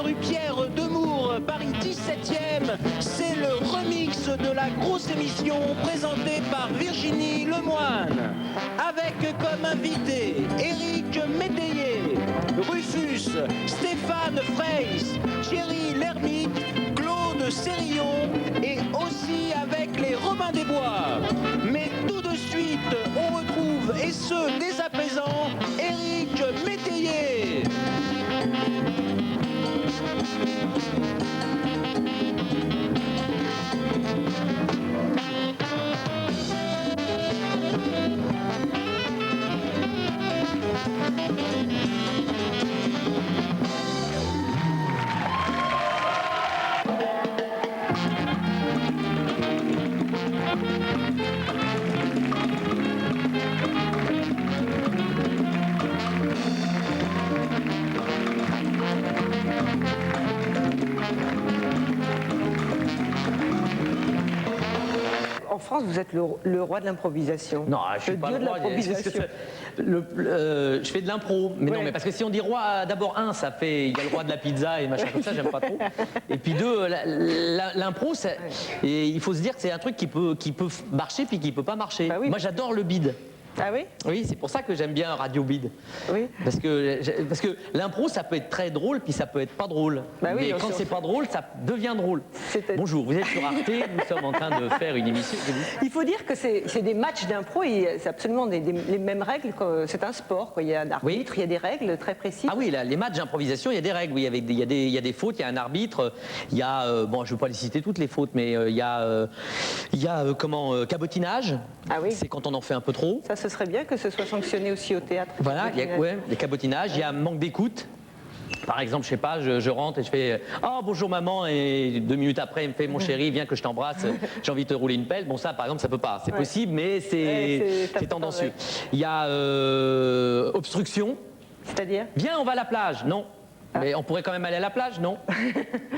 rue Pierre Demour, Paris 17e. C'est le remix de la grosse émission présentée par Virginie Lemoine. Avec comme invité Éric Métayer, Rufus, Stéphane Freys, Thierry Lhermitte, Claude Sérillon et aussi avec les Robins des Bois. Mais tout de suite, on retrouve, et ce dès à présent, Éric Métayer. En France, vous êtes le roi de l'improvisation. Non, je suis pas le roi. Je fais de l'impro. Mais non, mais parce que si on dit roi, d'abord, ça fait, il y a le roi de la pizza et machin comme ça, j'aime pas trop. Et puis deux, l'impro, et il faut se dire que c'est un truc qui peut marcher puis qui peut pas marcher. Bah oui. Moi, j'adore le bide. Ah oui? Oui, c'est pour ça que j'aime bien Radio Bide. Oui. Parce que l'impro, ça peut être très drôle, puis ça peut être pas drôle. Bah oui, mais quand c'est pas drôle, ça devient drôle. Bonjour, vous êtes sur Arte, nous sommes en train de faire une émission. Il faut dire que c'est des matchs d'impro, et c'est absolument les mêmes règles. C'est un sport, quoi. Il y a un arbitre, il y a des règles très précises. Ah oui, là, les matchs d'improvisation, il y a des règles. Oui, il y a des fautes, il y a un arbitre, il y a, bon, je ne veux pas les citer toutes les fautes, mais il y a cabotinage. Ah oui. C'est quand on en fait un peu trop. Ça, ce serait bien que ce soit sanctionné aussi au théâtre. Voilà, il y a des cabotinages, il y a manque d'écoute. Par exemple, je sais pas, je rentre et je fais « Oh, bonjour maman » et 2 minutes après, il me fait « Mon chéri, viens que je t'embrasse, j'ai envie de te rouler une pelle ». Bon, ça, par exemple, ça peut pas. C'est possible, mais c'est tendancieux. Il y a obstruction. C'est-à-dire ? Viens, on va à la plage. Non. Mais on pourrait quand même aller à la plage, non?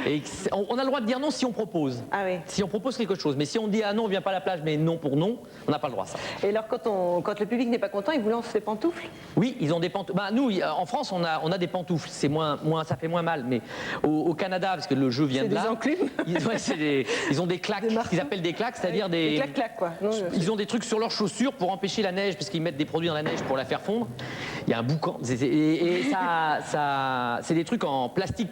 Et on a le droit de dire non si on propose. Ah oui. Si on propose quelque chose. Mais si on dit ah non, on vient pas à la plage, mais non pour non, on n'a pas le droit à ça. Et alors quand le public n'est pas content, il vous lance des pantoufles? Oui, ils ont des pantoufles. Bah, nous, en France, on a des pantoufles. C'est ça fait moins mal. Mais au Canada, parce que le jeu vient de là. C'est des enclumes. Ils ont des claques, ce qu'ils appellent des claques, c'est-à-dire des claques quoi. Non, ils ont des trucs sur leurs chaussures pour empêcher la neige, parce qu'ils mettent des produits dans la neige pour la faire fondre. Il y a un boucan. Et ça, c'est des trucs en plastique,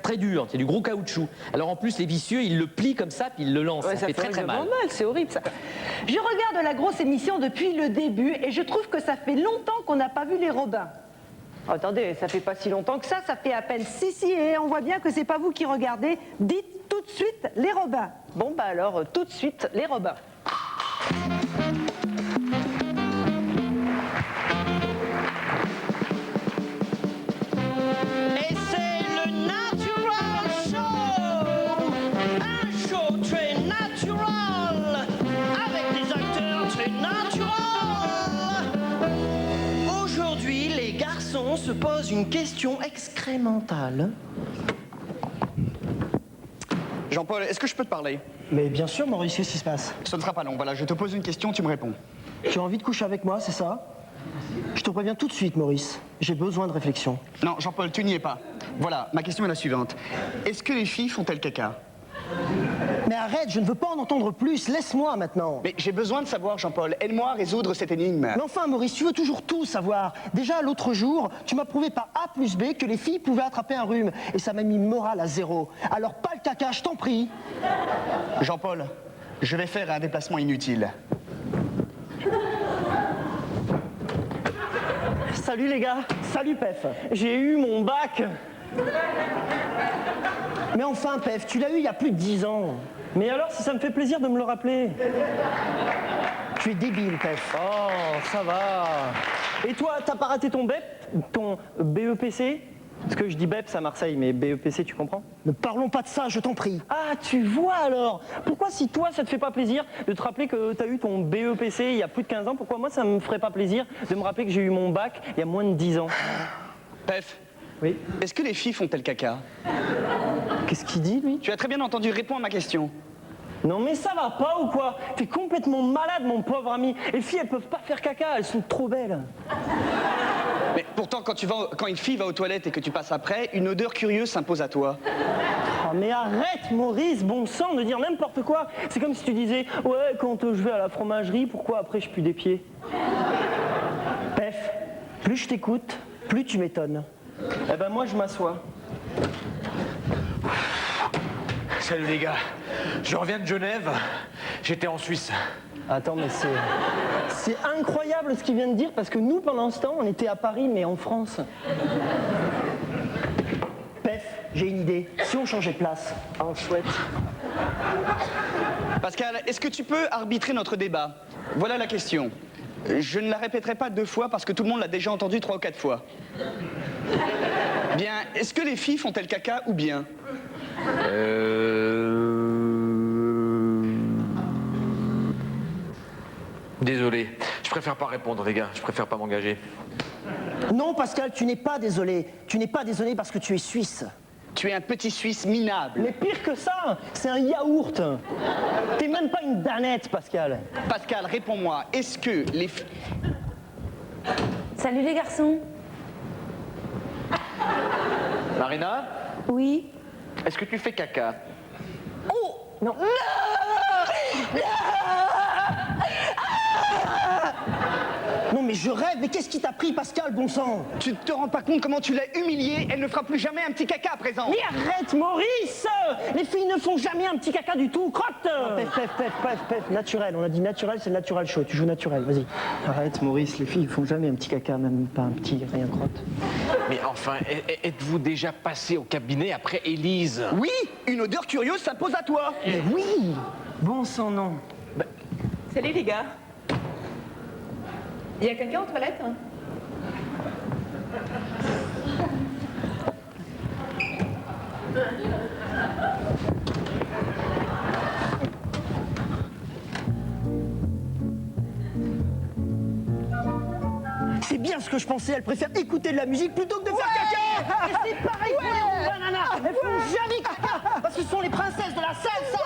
très dur, c'est du gros caoutchouc. Alors en plus, les vicieux, ils le plient comme ça, puis ils le lancent. Ouais, ça fait très mal. C'est horrible ça. Je regarde la grosse émission depuis le début et je trouve que ça fait longtemps qu'on n'a pas vu les Robins. Oh, attendez, ça fait pas si longtemps que ça fait à peine si, et on voit bien que c'est pas vous qui regardez. Dites tout de suite les Robins. Bon bah alors, tout de suite les Robins. Se pose une question excrémentale. Jean-Paul, est-ce que je peux te parler? Mais bien sûr, Maurice, qu'est-ce qui se passe? Ce ne sera pas long, voilà, je te pose une question, tu me réponds. Tu as envie de coucher avec moi, c'est ça? Je te préviens tout de suite, Maurice. J'ai besoin de réflexion. Non, Jean-Paul, tu n'y es pas. Voilà, ma question est la suivante. Est-ce que les filles font-elles caca? Mais arrête, je ne veux pas en entendre plus, laisse-moi maintenant. Mais j'ai besoin de savoir, Jean-Paul, aide-moi à résoudre cette énigme. Mais enfin, Maurice, tu veux toujours tout savoir. Déjà, l'autre jour, tu m'as prouvé par A plus B que les filles pouvaient attraper un rhume. Et ça m'a mis le moral à 0. Alors pas le caca, je t'en prie. Jean-Paul, je vais faire un déplacement inutile. Salut les gars, salut Pef. J'ai eu mon bac. Mais enfin, Pef, tu l'as eu il y a plus de 10 ans. Mais alors, si ça me fait plaisir de me le rappeler. Tu es débile, Pef. Oh, ça va. Et toi, t'as pas raté ton BEP, ton BEPC? Parce que je dis BEPS à Marseille, mais BEPC, tu comprends? Ne parlons pas de ça, je t'en prie. Ah, tu vois alors? Pourquoi si toi, ça te fait pas plaisir de te rappeler que t'as eu ton BEPC il y a plus de 15 ans, pourquoi moi, ça me ferait pas plaisir de me rappeler que j'ai eu mon bac il y a moins de 10 ans? Pef. Oui? Est-ce que les filles font-elles caca? Qu'est-ce qu'il dit, lui? Tu as très bien entendu, réponds à ma question. Non mais ça va pas ou quoi? T'es complètement malade, mon pauvre ami. Les filles, elles peuvent pas faire caca, elles sont trop belles. Mais pourtant, quand une fille va aux toilettes et que tu passes après, une odeur curieuse s'impose à toi. Oh, mais arrête, Maurice, bon sang, de dire n'importe quoi. C'est comme si tu disais, ouais, quand je vais à la fromagerie, pourquoi après je pue des pieds? Pef, plus je t'écoute, plus tu m'étonnes. Eh ben moi, je m'assois. Salut les gars, je reviens de Genève, j'étais en Suisse. Attends, mais c'est incroyable ce qu'il vient de dire, parce que nous, pendant ce temps, on était à Paris, mais en France. Pef, j'ai une idée. Si on changeait de place? Oh, chouette. Pascal, est-ce que tu peux arbitrer notre débat? Voilà la question. Je ne la répéterai pas 2 fois parce que tout le monde l'a déjà entendu 3 ou 4 fois. Bien, est-ce que les filles font-elles caca ou bien? Désolé, je préfère pas répondre les gars, je préfère pas m'engager. Non, Pascal, tu n'es pas désolé. Tu n'es pas désolé parce que tu es suisse. Tu es un petit Suisse minable. Mais pire que ça, c'est un yaourt. T'es même pas une danette, Pascal. Pascal, réponds-moi, est-ce que les... Salut les garçons. Marina, Oui. est-ce que tu fais caca? Non. Non, mais je rêve, mais qu'est-ce qui t'a pris, Pascal, bon sang? Tu ne te rends pas compte comment tu l'as humiliée? Elle ne fera plus jamais un petit caca à présent. Mais arrête, Maurice! Les filles ne font jamais un petit caca du tout, crotte! Pef, naturel, on a dit naturel, c'est le natural show, tu joues naturel, vas-y. Arrête, Maurice, les filles ne font jamais un petit caca, même pas un petit rien crotte. Mais enfin, êtes-vous déjà passé au cabinet après Élise? Oui, une odeur curieuse s'impose à toi. Mais oui! Bon sang, non. Salut les gars. Il y a quelqu'un aux toilettes hein? C'est bien ce que je pensais, elle préfère écouter de la musique plutôt que de faire caca! Et c'est pareil pour les bananas! Elles font jamais caca! Parce que ce sont les princesses de la scène, ça!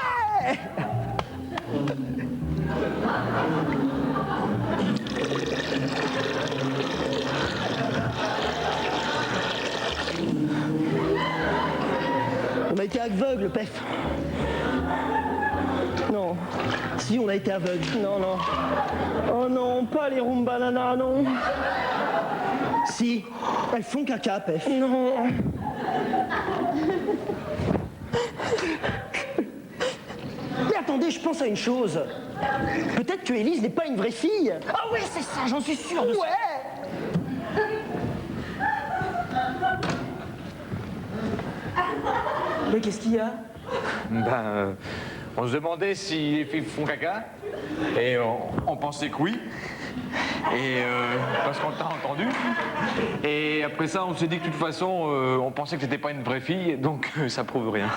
On a été aveugle, Pef. Non. Si, on a été aveugle. Non, non. Oh non, pas les Bananas, non. Si, elles font caca, Pef. Non. Mais attendez, je pense à une chose. Peut-être que Élise n'est pas une vraie fille. Ah oui, c'est ça, j'en suis sûr de ça. Mais qu'est-ce qu'il y a? On se demandait si les filles font caca, et on pensait que oui, et parce qu'on t'a entendu, et après ça on s'est dit que de toute façon on pensait que t'étais pas une vraie fille, donc ça prouve rien.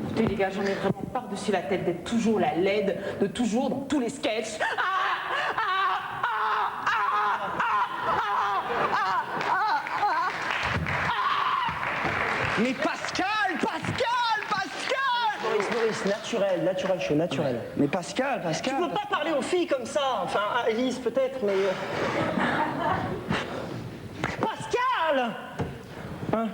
Écoutez les gars, j'en ai vraiment par-dessus la tête d'être toujours la laide, de toujours dans tous les sketchs. Mais Pascal, Maurice, naturel show, naturel. Mais Pascal. Tu peux pas parler aux filles comme ça, enfin à Élise peut-être, mais... Pascal! Hein?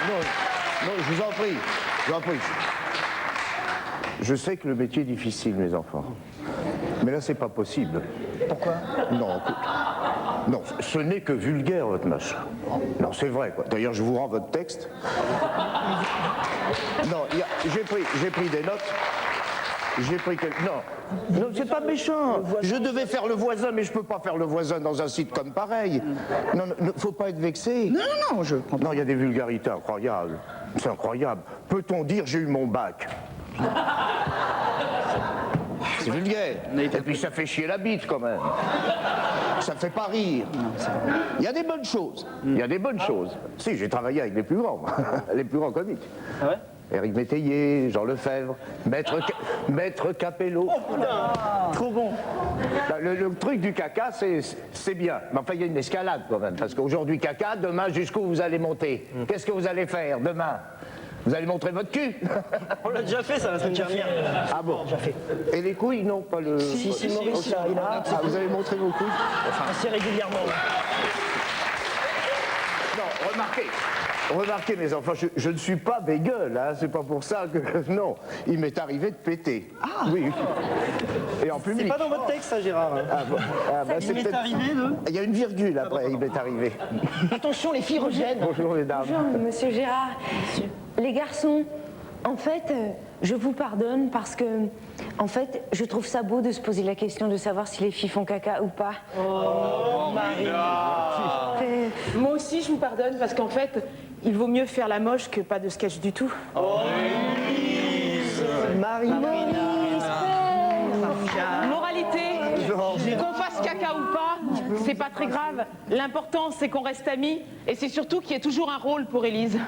Non, je vous en prie. Je sais que le métier est difficile, mes enfants. Mais là, c'est pas possible. Pourquoi? Non, écoute. Non, ce n'est que vulgaire, votre machin. Non, c'est vrai, quoi. D'ailleurs, je vous rends votre texte. Non, j'ai pris des notes. J'ai pris quelques... Non, c'est pas méchant. Je devais faire le voisin, mais je peux pas faire le voisin dans un site comme pareil. Non, faut pas être vexé. Non, je comprends. Non, il y a des vulgarités incroyables. C'est incroyable. Peut-on dire j'ai eu mon bac? C'est vulgaire. Et puis ça fait chier la bite quand même. Ça fait pas rire. Il y a des bonnes choses. Il y a des bonnes choses. Si, j'ai travaillé avec les plus grands. Les plus grands comiques. Ah ouais? Éric Métayer, Jean Lefebvre, Maître Capello. Oh putain, trop bon. Le truc du caca, c'est bien. Mais enfin, il y a une escalade quand même. Parce qu'aujourd'hui, caca, demain, jusqu'où vous allez monter? Qu'est-ce que vous allez faire demain? Vous allez montrer votre cul? On l'a déjà fait, ça, la semaine dernière. Ah bon? Déjà fait. Et les couilles, non, pas le... Si, Maurice, ça, il a. Ah, vous avez montré vos couilles? Assez régulièrement. Non, remarquez mes enfants, je ne suis pas bégueule, hein, c'est pas pour ça que... Non, il m'est arrivé de péter. Ah oui. Et en public. C'est pas dans votre texte, ça, Gérard. Ah, bon. Ah, bah, Il m'est arrivé de... Il y a une virgule après, il m'est arrivé. Attention, les filles reviennent. Bonjour les dames. Bonjour, monsieur Gérard. Les garçons, en fait, je vous pardonne parce que, en fait, je trouve ça beau de se poser la question de savoir si les filles font caca ou pas. Oh, Marie. Moi aussi, je vous pardonne parce qu'en fait, il vaut mieux faire la moche que pas de sketch du tout. Marie. Moralité, qu'on fasse caca ou pas, c'est pas très grave. L'important, c'est qu'on reste amis et c'est surtout qu'il y ait toujours un rôle pour Élise.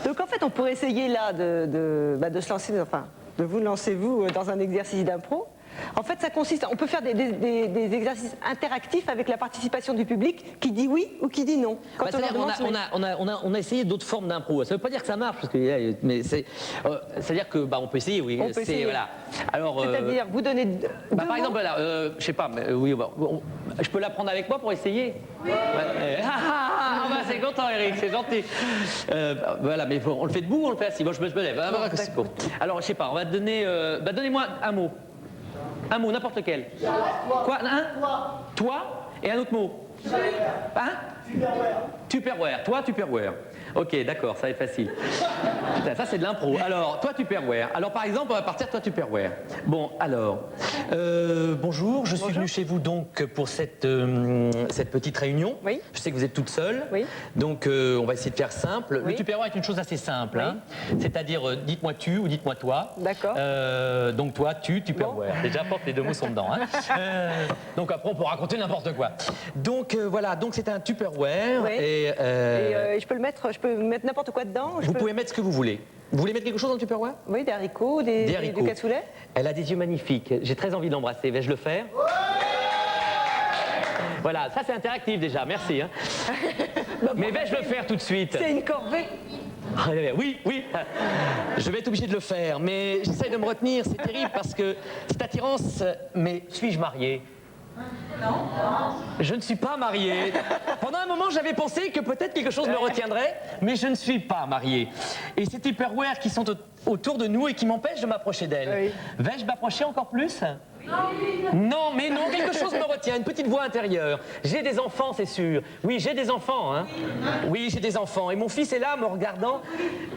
Donc en fait, on pourrait essayer là de se lancer, enfin, de vous lancer vous dans un exercice d'impro. En fait, ça consiste, on peut faire des exercices interactifs avec la participation du public qui dit oui ou qui dit non. Quand C'est-à-dire qu'on a essayé d'autres formes d'impro. Ça ne veut pas dire que ça marche, parce que, mais c'est-à-dire que on peut essayer, oui. On peut essayer. Voilà. Alors, c'est-à-dire, vous donnez deux par mots. exemple, là, je sais pas, mais, oui, je peux la prendre avec moi pour essayer. Oui. C'est content, Eric, c'est gentil. Voilà, mais on le fait debout ou on le fait assis? Bon, je me lève. Bon. Alors, je sais pas, on va te donner. Donnez-moi un mot. Un mot, n'importe lequel. Quoi? Toi et un autre mot. Hein? Tupperware. Toi, Tupperware. Ok, d'accord, ça va être facile. Putain, ça c'est de l'impro. Alors, toi Tupperware. Alors par exemple, on va partir toi Tupperware. Bon, alors, bonjour, je suis venu chez vous donc pour cette petite réunion. Oui. Je sais que vous êtes toute seule. Oui. Donc on va essayer de faire simple. Oui. Le Tupperware est une chose assez simple. Hein. C'est-à-dire, dites-moi tu ou dites-moi toi. D'accord. Donc toi, Tupperware. Déjà, porte les deux mots sont dedans. Hein. Donc après, on peut raconter n'importe quoi. Donc voilà, donc c'est un Tupperware. Oui. Et je peux mettre n'importe quoi dedans. vous pouvez mettre ce que vous voulez. Vous voulez mettre quelque chose dans le Tupperware? Oui, des haricots, des haricots. du cassoulet. Elle a des yeux magnifiques. J'ai très envie de l'embrasser. Vais-je le faire? Voilà, ça c'est interactif déjà. Merci. Hein. Mais vais-je le faire tout de suite? C'est une corvée. Oui, je vais être obligé de le faire, mais j'essaie de me retenir, c'est terrible parce que cette attirance, mais suis-je marié? Non. Je ne suis pas marié. Pendant un moment, j'avais pensé que peut-être quelque chose me retiendrait, mais je ne suis pas marié. Et ces Tupperware qui sont autour de nous et qui m'empêchent de m'approcher d'elles. Oui. Vais-je m'approcher encore plus? Non, mais non, quelque chose me retient, une petite voix intérieure. J'ai des enfants, c'est sûr. Oui, j'ai des enfants, hein. Oui, j'ai des enfants. Et mon fils est là, me regardant.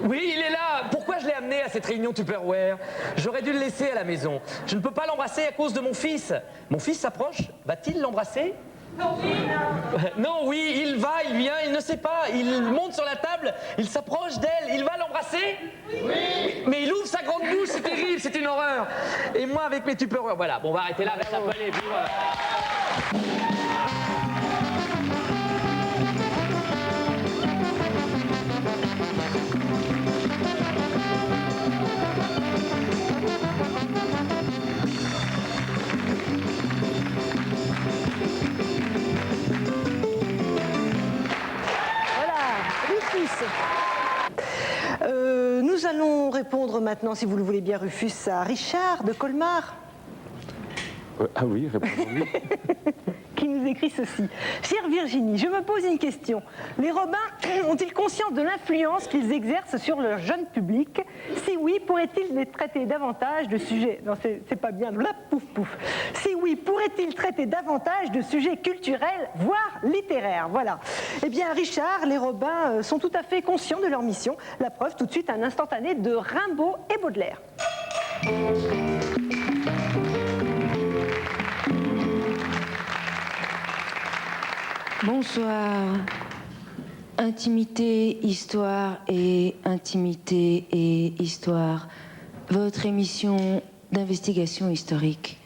Oui, il est là. Pourquoi je l'ai amené à cette réunion Tupperware? J'aurais dû le laisser à la maison. Je ne peux pas l'embrasser à cause de mon fils. Mon fils s'approche. Va-t-il l'embrasser? Non, oui, il va, il vient, il ne sait pas. Il monte sur la table, il s'approche d'elle, il va l'embrasser? Oui. Mais il ouvre sa grande bouche, c'est terrible, c'est une horreur. Et moi avec mes Tupperware, voilà, bon, on va arrêter là, reste un peu aller, puis voilà. Nous allons répondre maintenant, si vous le voulez bien, Rufus, à Richard de Colmar. Ah oui, répondons-lui. Qui nous écrit ceci. Chère Virginie, je me pose une question. Les Robins ont-ils conscience de l'influence qu'ils exercent sur leur jeune public? Si oui, pourraient-ils les traiter davantage de sujets... Non, c'est pas bien. Là, pouf, pouf. Si oui, pourraient-ils traiter davantage de sujets culturels, voire littéraires? Voilà. Eh bien, Richard, les Robins sont tout à fait conscients de leur mission. La preuve, tout de suite, un instantané de Rimbaud et Baudelaire. Bonsoir. Intimité, histoire et intimité et histoire. Votre émission d'investigation historique.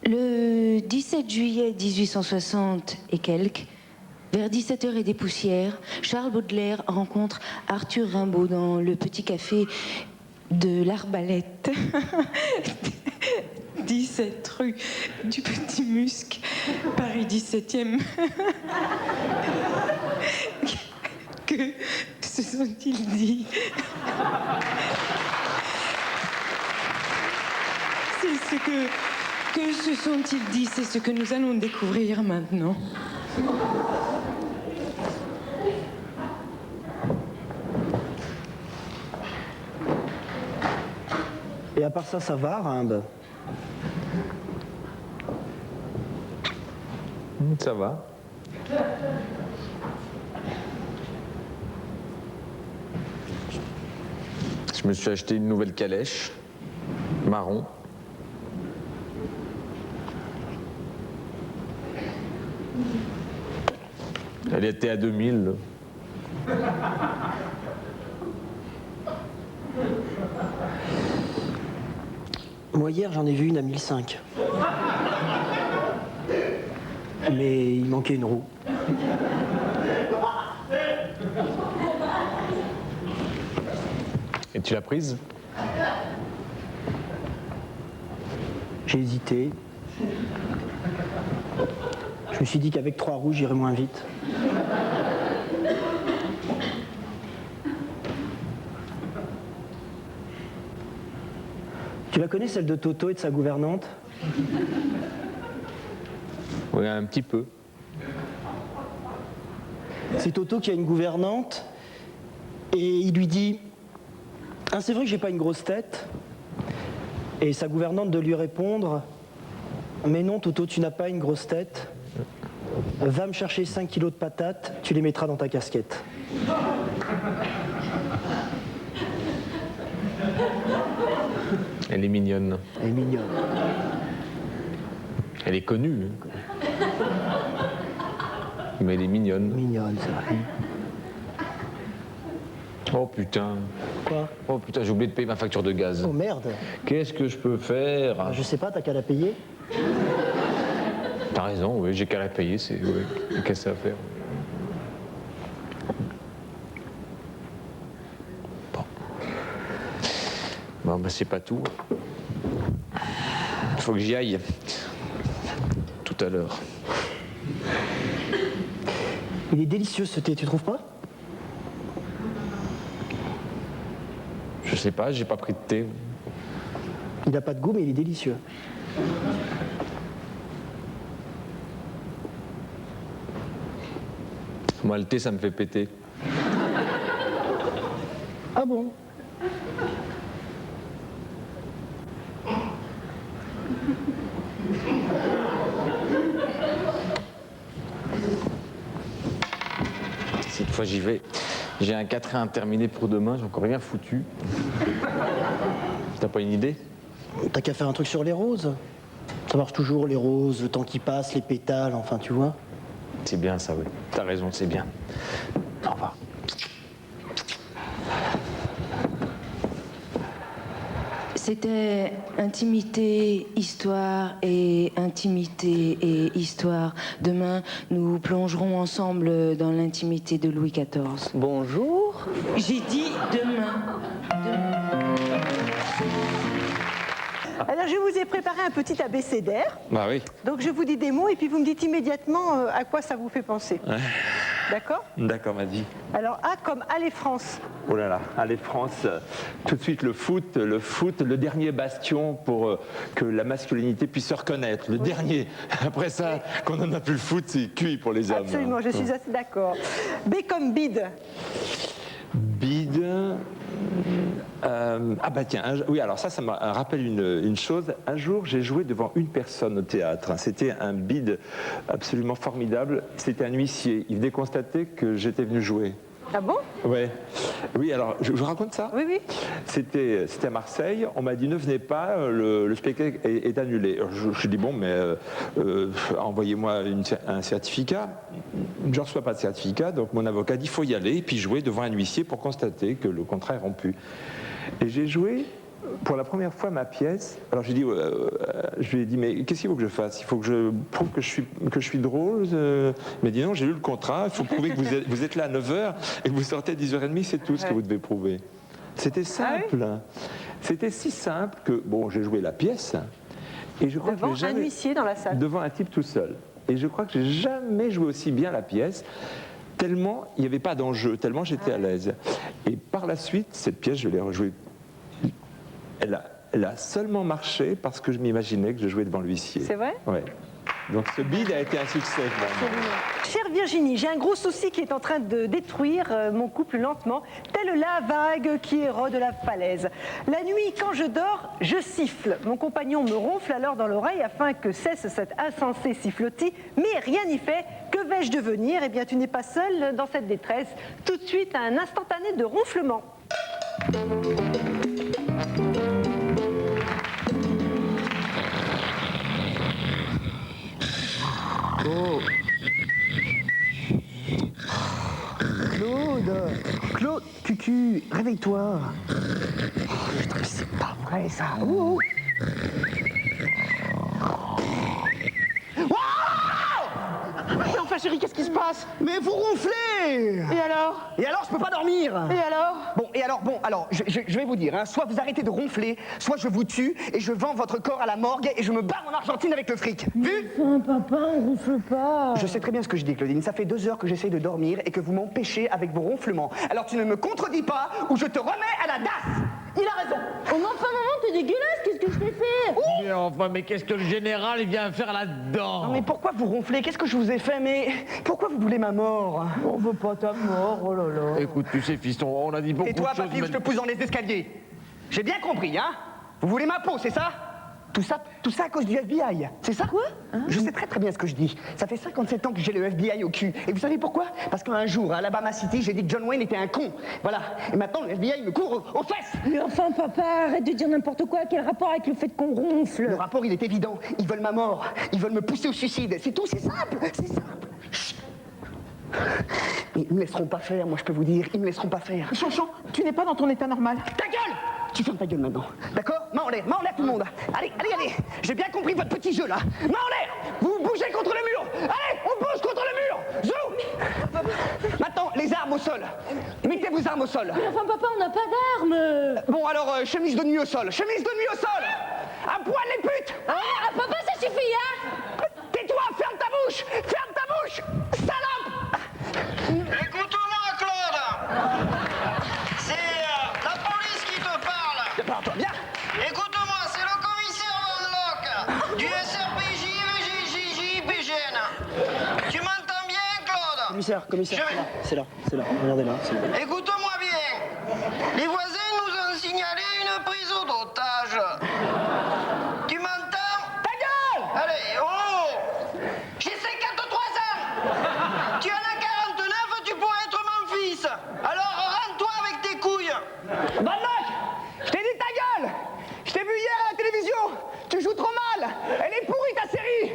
Le 17 juillet 1860 et quelques, vers 17h et des poussières, Charles Baudelaire rencontre Arthur Rimbaud dans le petit café de l'Arbalète. 17 rue du Petit Musc, Paris 17e. Que se sont-ils dit? C'est ce que se sont-ils dit? C'est ce que nous allons découvrir maintenant. Et à part ça, ça va, Rimbe? Ça va. Je me suis acheté une nouvelle calèche, marron. Elle était à 2000. Moi, hier, j'en ai vu une à 1005. Mais il manquait une roue. Et tu l'as prise? J'ai hésité. Je me suis dit qu'avec 3 roues, j'irais moins vite. Tu la connais, celle de Toto et de sa gouvernante? Oui, un petit peu. C'est Toto qui a une gouvernante et il lui dit « Ah, c'est vrai que j'ai pas une grosse tête ?» Et sa gouvernante de lui répondre « Mais non, Toto, tu n'as pas une grosse tête. Va me chercher 5 kilos de patates, tu les mettras dans ta casquette. » Elle est mignonne. Elle est mignonne. Elle est connue. Mais elle est mignonne. Mignonne, c'est vrai. Oh putain. Quoi? Oh putain, j'ai oublié de payer ma facture de gaz. Oh merde. Qu'est-ce que je peux faire? Je sais pas, t'as qu'à la payer. T'as raison, oui, j'ai qu'à la payer, c'est... Ouais. Qu'est-ce que ça va faire? Bon, bah c'est pas tout. Il faut que j'y aille. Tout à l'heure. Il est délicieux ce thé, tu trouves pas? Je sais pas, j'ai pas pris de thé. Il a pas de goût, mais il est délicieux. Moi, le thé, ça me fait péter. Ah bon? Cette fois, j'y vais. J'ai un 4-1 terminé pour demain, j'ai encore rien foutu. T'as pas une idée? T'as qu'à faire un truc sur les roses. Ça marche toujours, les roses, le temps qui passe, les pétales, enfin, tu vois. C'est bien ça, oui. T'as raison, c'est bien. Au revoir. C'était intimité, histoire et intimité et histoire. Demain, nous plongerons ensemble dans l'intimité de Louis XIV. Bonjour. J'ai dit demain. Alors, je vous ai préparé un petit abécédaire. Bah oui. Donc, je vous dis des mots et puis vous me dites immédiatement à quoi ça vous fait penser. D'accord? D'accord, vas-y. Alors, A comme Allez France. Oh là là, allez France, tout de suite le foot, le dernier bastion pour que la masculinité puisse se reconnaître, le dernier. Après ça, quand on n'a plus le foot, c'est cuit pour les hommes. Absolument, je suis assez d'accord. B comme bide. Bide. Ah bah tiens, oui, alors ça me rappelle une chose. Un jour, j'ai joué devant une personne au théâtre. C'était un bide absolument formidable. C'était un huissier. Il venait constater que j'étais venu jouer. Ah bon? Ouais. Oui, alors, je vous raconte ça? Oui, oui. C'était à Marseille. On m'a dit, ne venez pas, le spectacle est annulé. Alors, je me suis dit, bon, mais envoyez-moi un certificat. Je ne reçois pas de certificat, donc mon avocat dit, il faut y aller, et puis jouer devant un huissier pour constater que le contrat est rompu. Et j'ai joué pour la première fois ma pièce. Alors je lui ai dit, mais qu'est-ce qu'il faut que je fasse? Il faut que je prouve que je suis drôle. Il m'a dit, non, j'ai lu le contrat, il faut prouver que vous êtes là à 9h et que vous sortez à 10h30, c'est tout ce que vous devez prouver. C'était simple. Ah oui? C'était si simple que, bon, j'ai joué la pièce. Et je crois Devant que j'ai un jamais... huissier dans la salle. Devant un type tout seul. Et je crois que j'ai jamais joué aussi bien la pièce, tellement il n'y avait pas d'enjeu, tellement j'étais à l'aise. Et par la suite, cette pièce, je l'ai rejouée. Elle a seulement marché parce que je m'imaginais que je jouais devant l'huissier. C'est vrai? Ouais. Donc ce bid a été un succès. Chère Virginie, j'ai un gros souci qui est en train de détruire mon couple lentement, telle la vague qui érode la falaise. La nuit, quand je dors, je siffle. Mon compagnon me ronfle alors dans l'oreille afin que cesse cet insensé sifflotis, mais rien n'y fait. Que vais-je devenir? Eh bien, tu n'es pas seul dans cette détresse. Tout de suite, un instantané de ronflement. Oh. Claude, Cucu, réveille-toi. Oh, putain, mais c'est pas vrai ça. Oh. Mais enfin, chérie, qu'est-ce qui se passe? Mais vous ronflez. Et alors? Et alors, je peux pas dormir. Et alors? Bon, je vais vous dire, hein, soit vous arrêtez de ronfler, soit je vous tue et je vends votre corps à la morgue et je me barre en Argentine avec le fric. Vu? Enfin, papa, on ronfle pas. Je sais très bien ce que je dis, Claudine. Ça fait 2 heures que j'essaye de dormir et que vous m'empêchez avec vos ronflements. Alors tu ne me contredis pas ou je te remets à la DAS. Il a raison. Oh, mais enfin, maman, t'es dégueulasse, qu'est-ce que je t'ai fait? Mais qu'est-ce que le général il vient faire là-dedans? Non mais pourquoi vous ronflez? Qu'est-ce que je vous ai fait? Mais pourquoi vous voulez ma mort? On veut pas ta mort, oh là là. Écoute, tu sais, fiston, on a dit beaucoup Et toi, de choses. papy, où je te pousse dans les escaliers? J'ai bien compris, hein? Vous voulez ma peau, c'est ça? Tout ça à cause du FBI, c'est ça? Quoi? Je sais très bien ce que je dis. Ça fait 57 ans que j'ai le FBI au cul. Et vous savez pourquoi? Parce qu'un jour, à Alabama City, j'ai dit que John Wayne était un con. Voilà. Et maintenant, le FBI me court aux fesses. Mais enfin, papa, arrête de dire n'importe quoi. Quel rapport avec le fait qu'on ronfle? Le rapport, il est évident. Ils veulent ma mort. Ils veulent me pousser au suicide. C'est tout, c'est simple. C'est simple. Chut. Ils me laisseront pas faire, moi je peux vous dire. Ils me laisseront pas faire. Chanchon, tu n'es pas dans ton état normal. Ta gueule! Tu fermes ta gueule maintenant, d'accord? Main en l'air tout le monde. Allez. J'ai bien compris votre petit jeu là. Main en l'air! Vous bougez contre le mur! Allez, on bouge contre le mur! Zou! Maintenant, les armes au sol. Mettez vos armes au sol. Mais enfin, papa, on n'a pas d'armes. Bon alors, chemise de nuit au sol. Chemise de nuit au sol! À poil les putes! Ah, papa, ça suffit, hein? Tais-toi, ferme ta bouche! Ferme ta bouche! Salope! Écoute-moi, Claude. C'est la police qui te parle. Parle-toi bien! Écoute-moi, c'est le commissaire Van Locke du SRPJ VGJPGN. Tu m'entends bien, Claude? Commissaire, c'est là, regardez là, c'est là. Écoute-moi bien. Les voisins nous ont signalé une prise d'otage. Tu m'entends? Ta gueule! Allez, oh! J'ai 53 ans! Tu en as 49, tu pourrais être mon fils! Alors rends-toi avec tes couilles! Van Locke! Je t'ai dit ta gueule! Je t'ai vu hier à la télévision! Tu joues trop mal! Elle est pourrie ta série!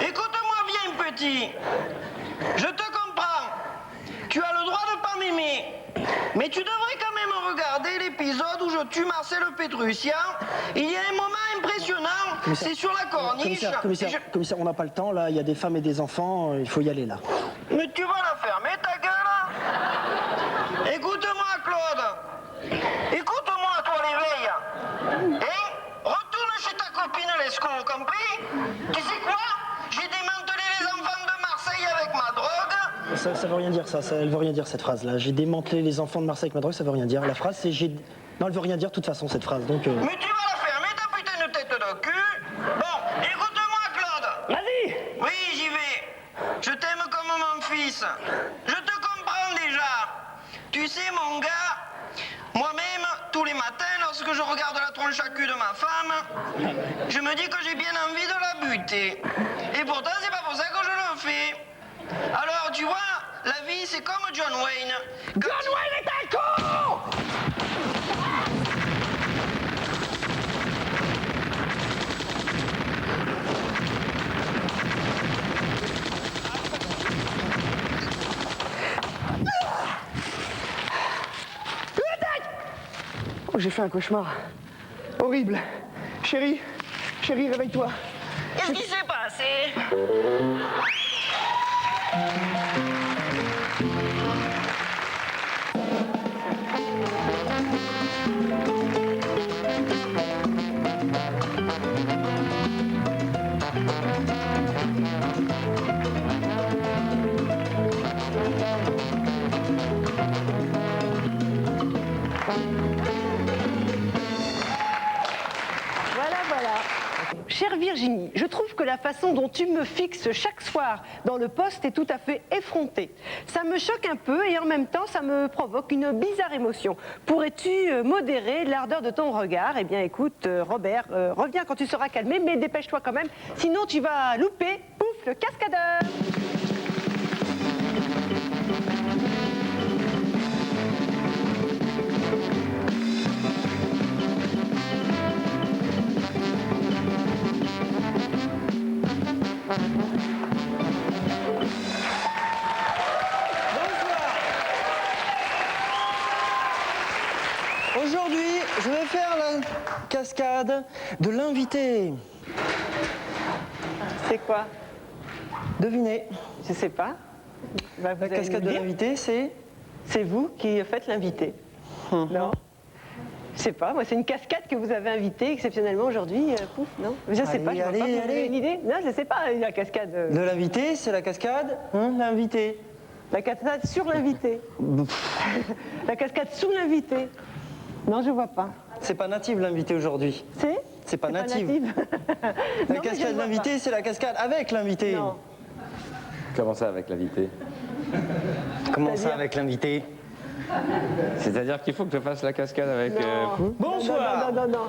Écoute-moi bien, petit. Je te comprends. Tu as le droit de pas m'aimer. Mais tu devrais quand même regarder l'épisode où je tue Marcel Pétrusien. Il y a un moment impressionnant, c'est sur la corniche. Commissaire, on n'a pas le temps, là, il y a des femmes et des enfants, il faut y aller, là. Mais tu vas la fermer, ta gueule. Écoute-moi, Claude. Écoute-moi, toi, l'éveil. Hein? Retourne chez ta copine Lescaut, compris? Tu sais quoi? J'ai démantelé les enfants de Marseille avec ma drogue. Ça veut rien dire, elle veut rien dire, cette phrase-là. J'ai démantelé les enfants de Marseille avec ma drogue, ça veut rien dire. La phrase, c'est j'ai... Non, elle veut rien dire, de toute façon, cette phrase, donc... Mais tu vas la fermer, ta putain de tête de cul. Bon, écoute-moi, Claude. Vas-y! Oui, j'y vais. Je t'aime comme mon fils. Je te comprends déjà. Tu sais, mon gars, moi-même, tous les matins, lorsque je regarde la tronche à cul de ma femme, je me dis que j'ai bien envie de la buter. Et pourtant, c'est pas pour ça que je le fais. Alors, tu vois, la vie, c'est comme John Wayne. John Wayne est un con! Oh, j'ai fait un cauchemar. Horrible. Chérie, réveille-toi. Qu'est-ce qui s'est passé? chère Virginie, je trouve que la façon dont tu me fixes chaque soir dans le poste est tout à fait effrontée. Ça me choque un peu et en même temps, ça me provoque une bizarre émotion. Pourrais-tu modérer l'ardeur de ton regard? Eh bien, écoute, Robert, reviens quand tu seras calmé, mais dépêche-toi quand même, sinon tu vas louper, pouf, le cascadeur. Aujourd'hui, je vais faire la cascade de l'invité. C'est quoi? Devinez. Je sais pas. Bah, La cascade de l'invité, c'est... C'est vous qui faites l'invité. Non? Je sais pas, moi c'est une cascade que vous avez invitée exceptionnellement aujourd'hui, pouf, non? Je sais pas, je vois pas, vous avez une idée? Non, je sais pas, la cascade... De l'invité, c'est la cascade, l'invité. La cascade sur l'invité. La cascade sous l'invité. Non, je vois pas. C'est pas native l'invité aujourd'hui. C'est pas native. La cascade de l'invité, c'est la cascade avec l'invité. Non. Comment ça avec l'invité? Comment ça avec l'invité? C'est-à-dire qu'il faut que je fasse la cascade avec... Bonsoir. Non.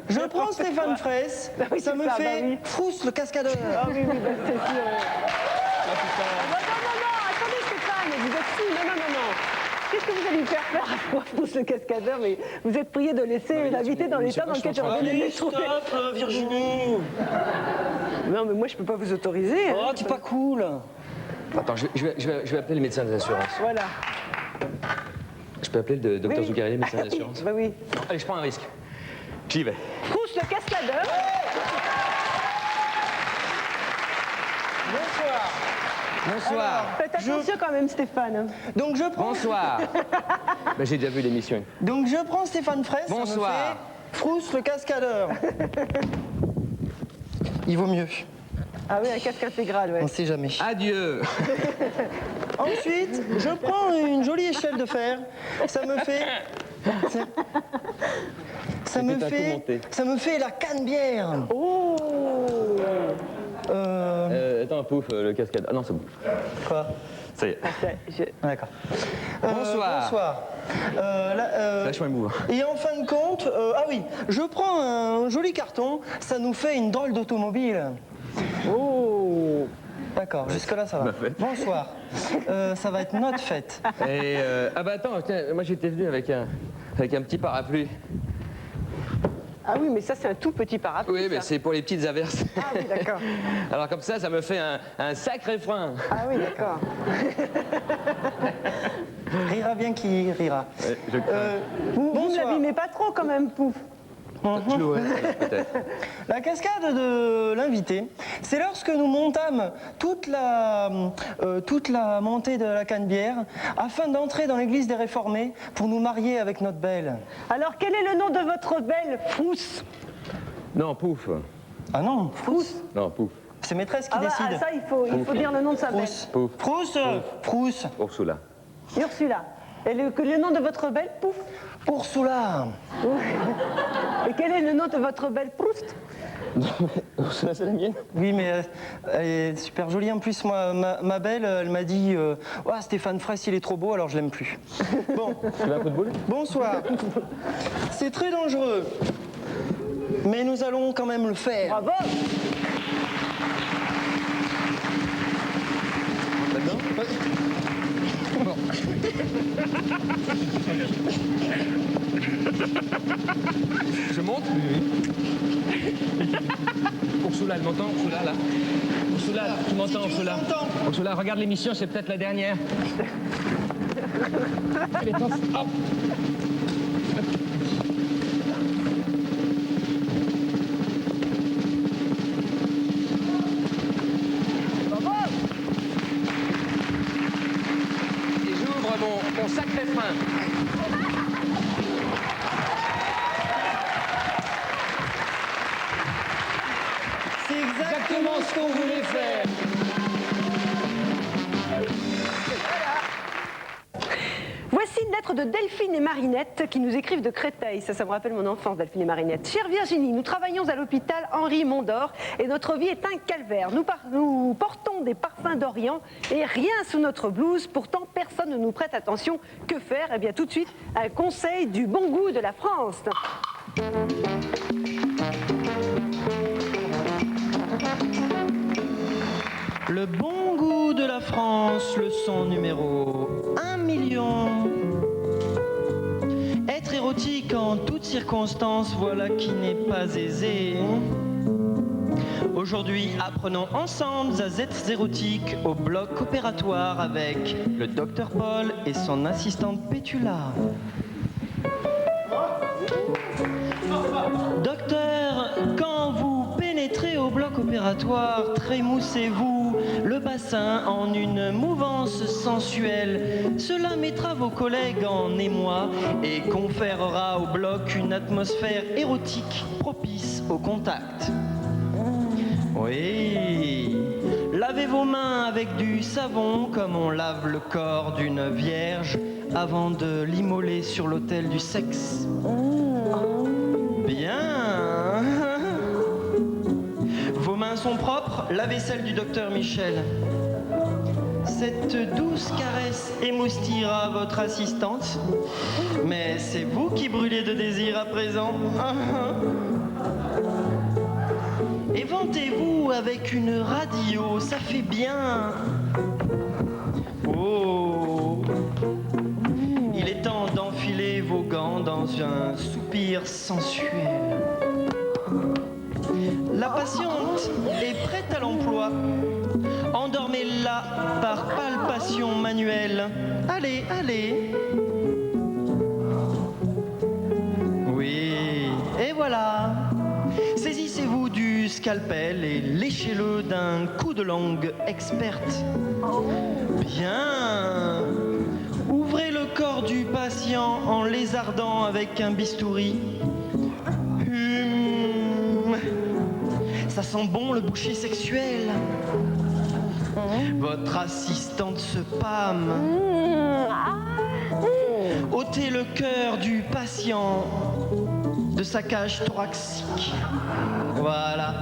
Je prends Stéphane Fraisse, oui, ça me c'est ça, fait bah oui. Frousse le cascadeur. Ah oui, bah, c'est sûr. Non, attendez Stéphane, vous êtes fou, non. Qu'est-ce que vous allez me faire faire à Frousse le cascadeur? Mais vous êtes prié de laisser l'invité dans l'état dans lequel j'aurais bien aimé trouver. Stop, Virginie. Non, mais moi je peux pas vous autoriser. Oh, t'es pas cool. Attends, je vais appeler le médecin des assurances. Voilà. Je peux appeler le docteur Oui. Zuccarelli, médecin des assurances? Bah oui. Non, allez, je prends un risque. J'y vais. Frousse le cascadeur. Bonsoir. Faites attention quand même Stéphane. Donc je prends... Bonsoir. Ben, j'ai déjà vu l'émission. Donc je prends Stéphane Fraisse, Bonsoir. ça me fait Frousse le cascadeur. Il vaut mieux. Ah oui, un casque intégral, ouais. On sait jamais. Adieu. Ensuite, je prends une jolie échelle de fer. Ça me fait... Ça me fait la canne-bière. Oh. Attends, pouf, le cascade. Ah non, c'est bon. Quoi? Ça y est. D'accord. Bonsoir. Bonsoir. Vachement émouvant. Et en fin de compte, ah oui, je prends un joli carton, ça nous fait une drôle d'automobile. Oh. D'accord, jusque-là ça va. Bonsoir. Ça va être notre fête. Et ah bah attends, tiens, moi j'étais venu avec un petit parapluie. Ah oui, mais ça c'est un tout petit parapluie. Oui, mais c'est pour les petites averses. Ah oui, d'accord. Alors comme ça me fait un sacré frein. Ah oui, d'accord. Rira bien qui rira. Je crains. Vous ne Bonsoir. l'abîmez pas trop quand même, pouf. Je l'aurais, peut-être. La cascade de l'invité, c'est lorsque nous montâmes toute la montée de la Canebière afin d'entrer dans l'église des Réformés pour nous marier avec notre belle. Alors, quel est le nom de votre belle Frousse? Non, pouf. Ah non, Frousse. Non, pouf. c'est maîtresse qui Ah bah, décide. ça, il faut dire le nom de sa belle. Frousse. Pouf. Frousse. Frousse. Ursula. Ursula. Et le nom de votre belle Pouf? Ursula. Et quel est le nom de votre belle Proust? Ursula, c'est la mienne. Oui, mais elle est super jolie. En plus, moi, ma belle, elle m'a dit oh, Stéphane Fraisse, il est trop beau, alors je l'aime plus. Bon. Tu veux un coup de boule? Bonsoir. C'est très dangereux. Mais nous allons quand même le faire. Bravo. Je monte? Oui. Ursula, elle m'entend, Ursula, là? Ursula, tu m'entends, Ursula? Ursula, regarde l'émission, c'est peut-être la dernière. Elle est en... Hop. Et j'ouvre mon sacré frein. C'est exactement ce qu'on voulait faire. Voici une lettre lettre de Delphine et Marinette qui nous écrivent de Créteil. Ça me rappelle mon enfance, Delphine et Marinette. Chère Virginie, nous travaillons à l'hôpital Henri Mondor et notre vie est un calvaire. Nous portons des parfums d'Orient et rien sous notre blouse. Pourtant, personne ne nous prête attention. Que faire? Eh bien, tout de suite, un conseil du bon goût de la France. Le bon goût de la France, leçon numéro 1 million. Être érotique en toutes circonstances, voilà qui n'est pas aisé. Aujourd'hui, apprenons ensemble Zazettes érotiques au bloc opératoire avec le docteur Paul et son assistante Pétula. Docteur, quand vous pénétrez au bloc opératoire, trémoussez-vous le bassin en une mouvance sensuelle. Cela mettra vos collègues en émoi et conférera au bloc une atmosphère érotique propice au contact. Oui, lavez vos mains avec du savon comme on lave le corps d'une vierge avant de l'immoler sur l'autel du sexe. Bien. Vos mains sont propres, lavez celles du docteur Michel. Cette douce caresse émoustillera votre assistante, mais c'est vous qui brûlez de désir à présent. Éventez-vous avec une radio, ça fait bien. Oh, il est temps d'enfiler vos gants dans un soupir sensuel. La patiente est prête à l'emploi. Endormez-la par palpation manuelle. Allez, allez. Oui, et voilà. Saisissez-vous du scalpel et léchez-le d'un coup de langue experte. Bien. Ouvrez le corps du patient en lézardant avec un bistouri. Ça sent bon le boucher sexuel. Votre assistante se pâme. ôtez le cœur du patient de sa cage thoracique. Voilà.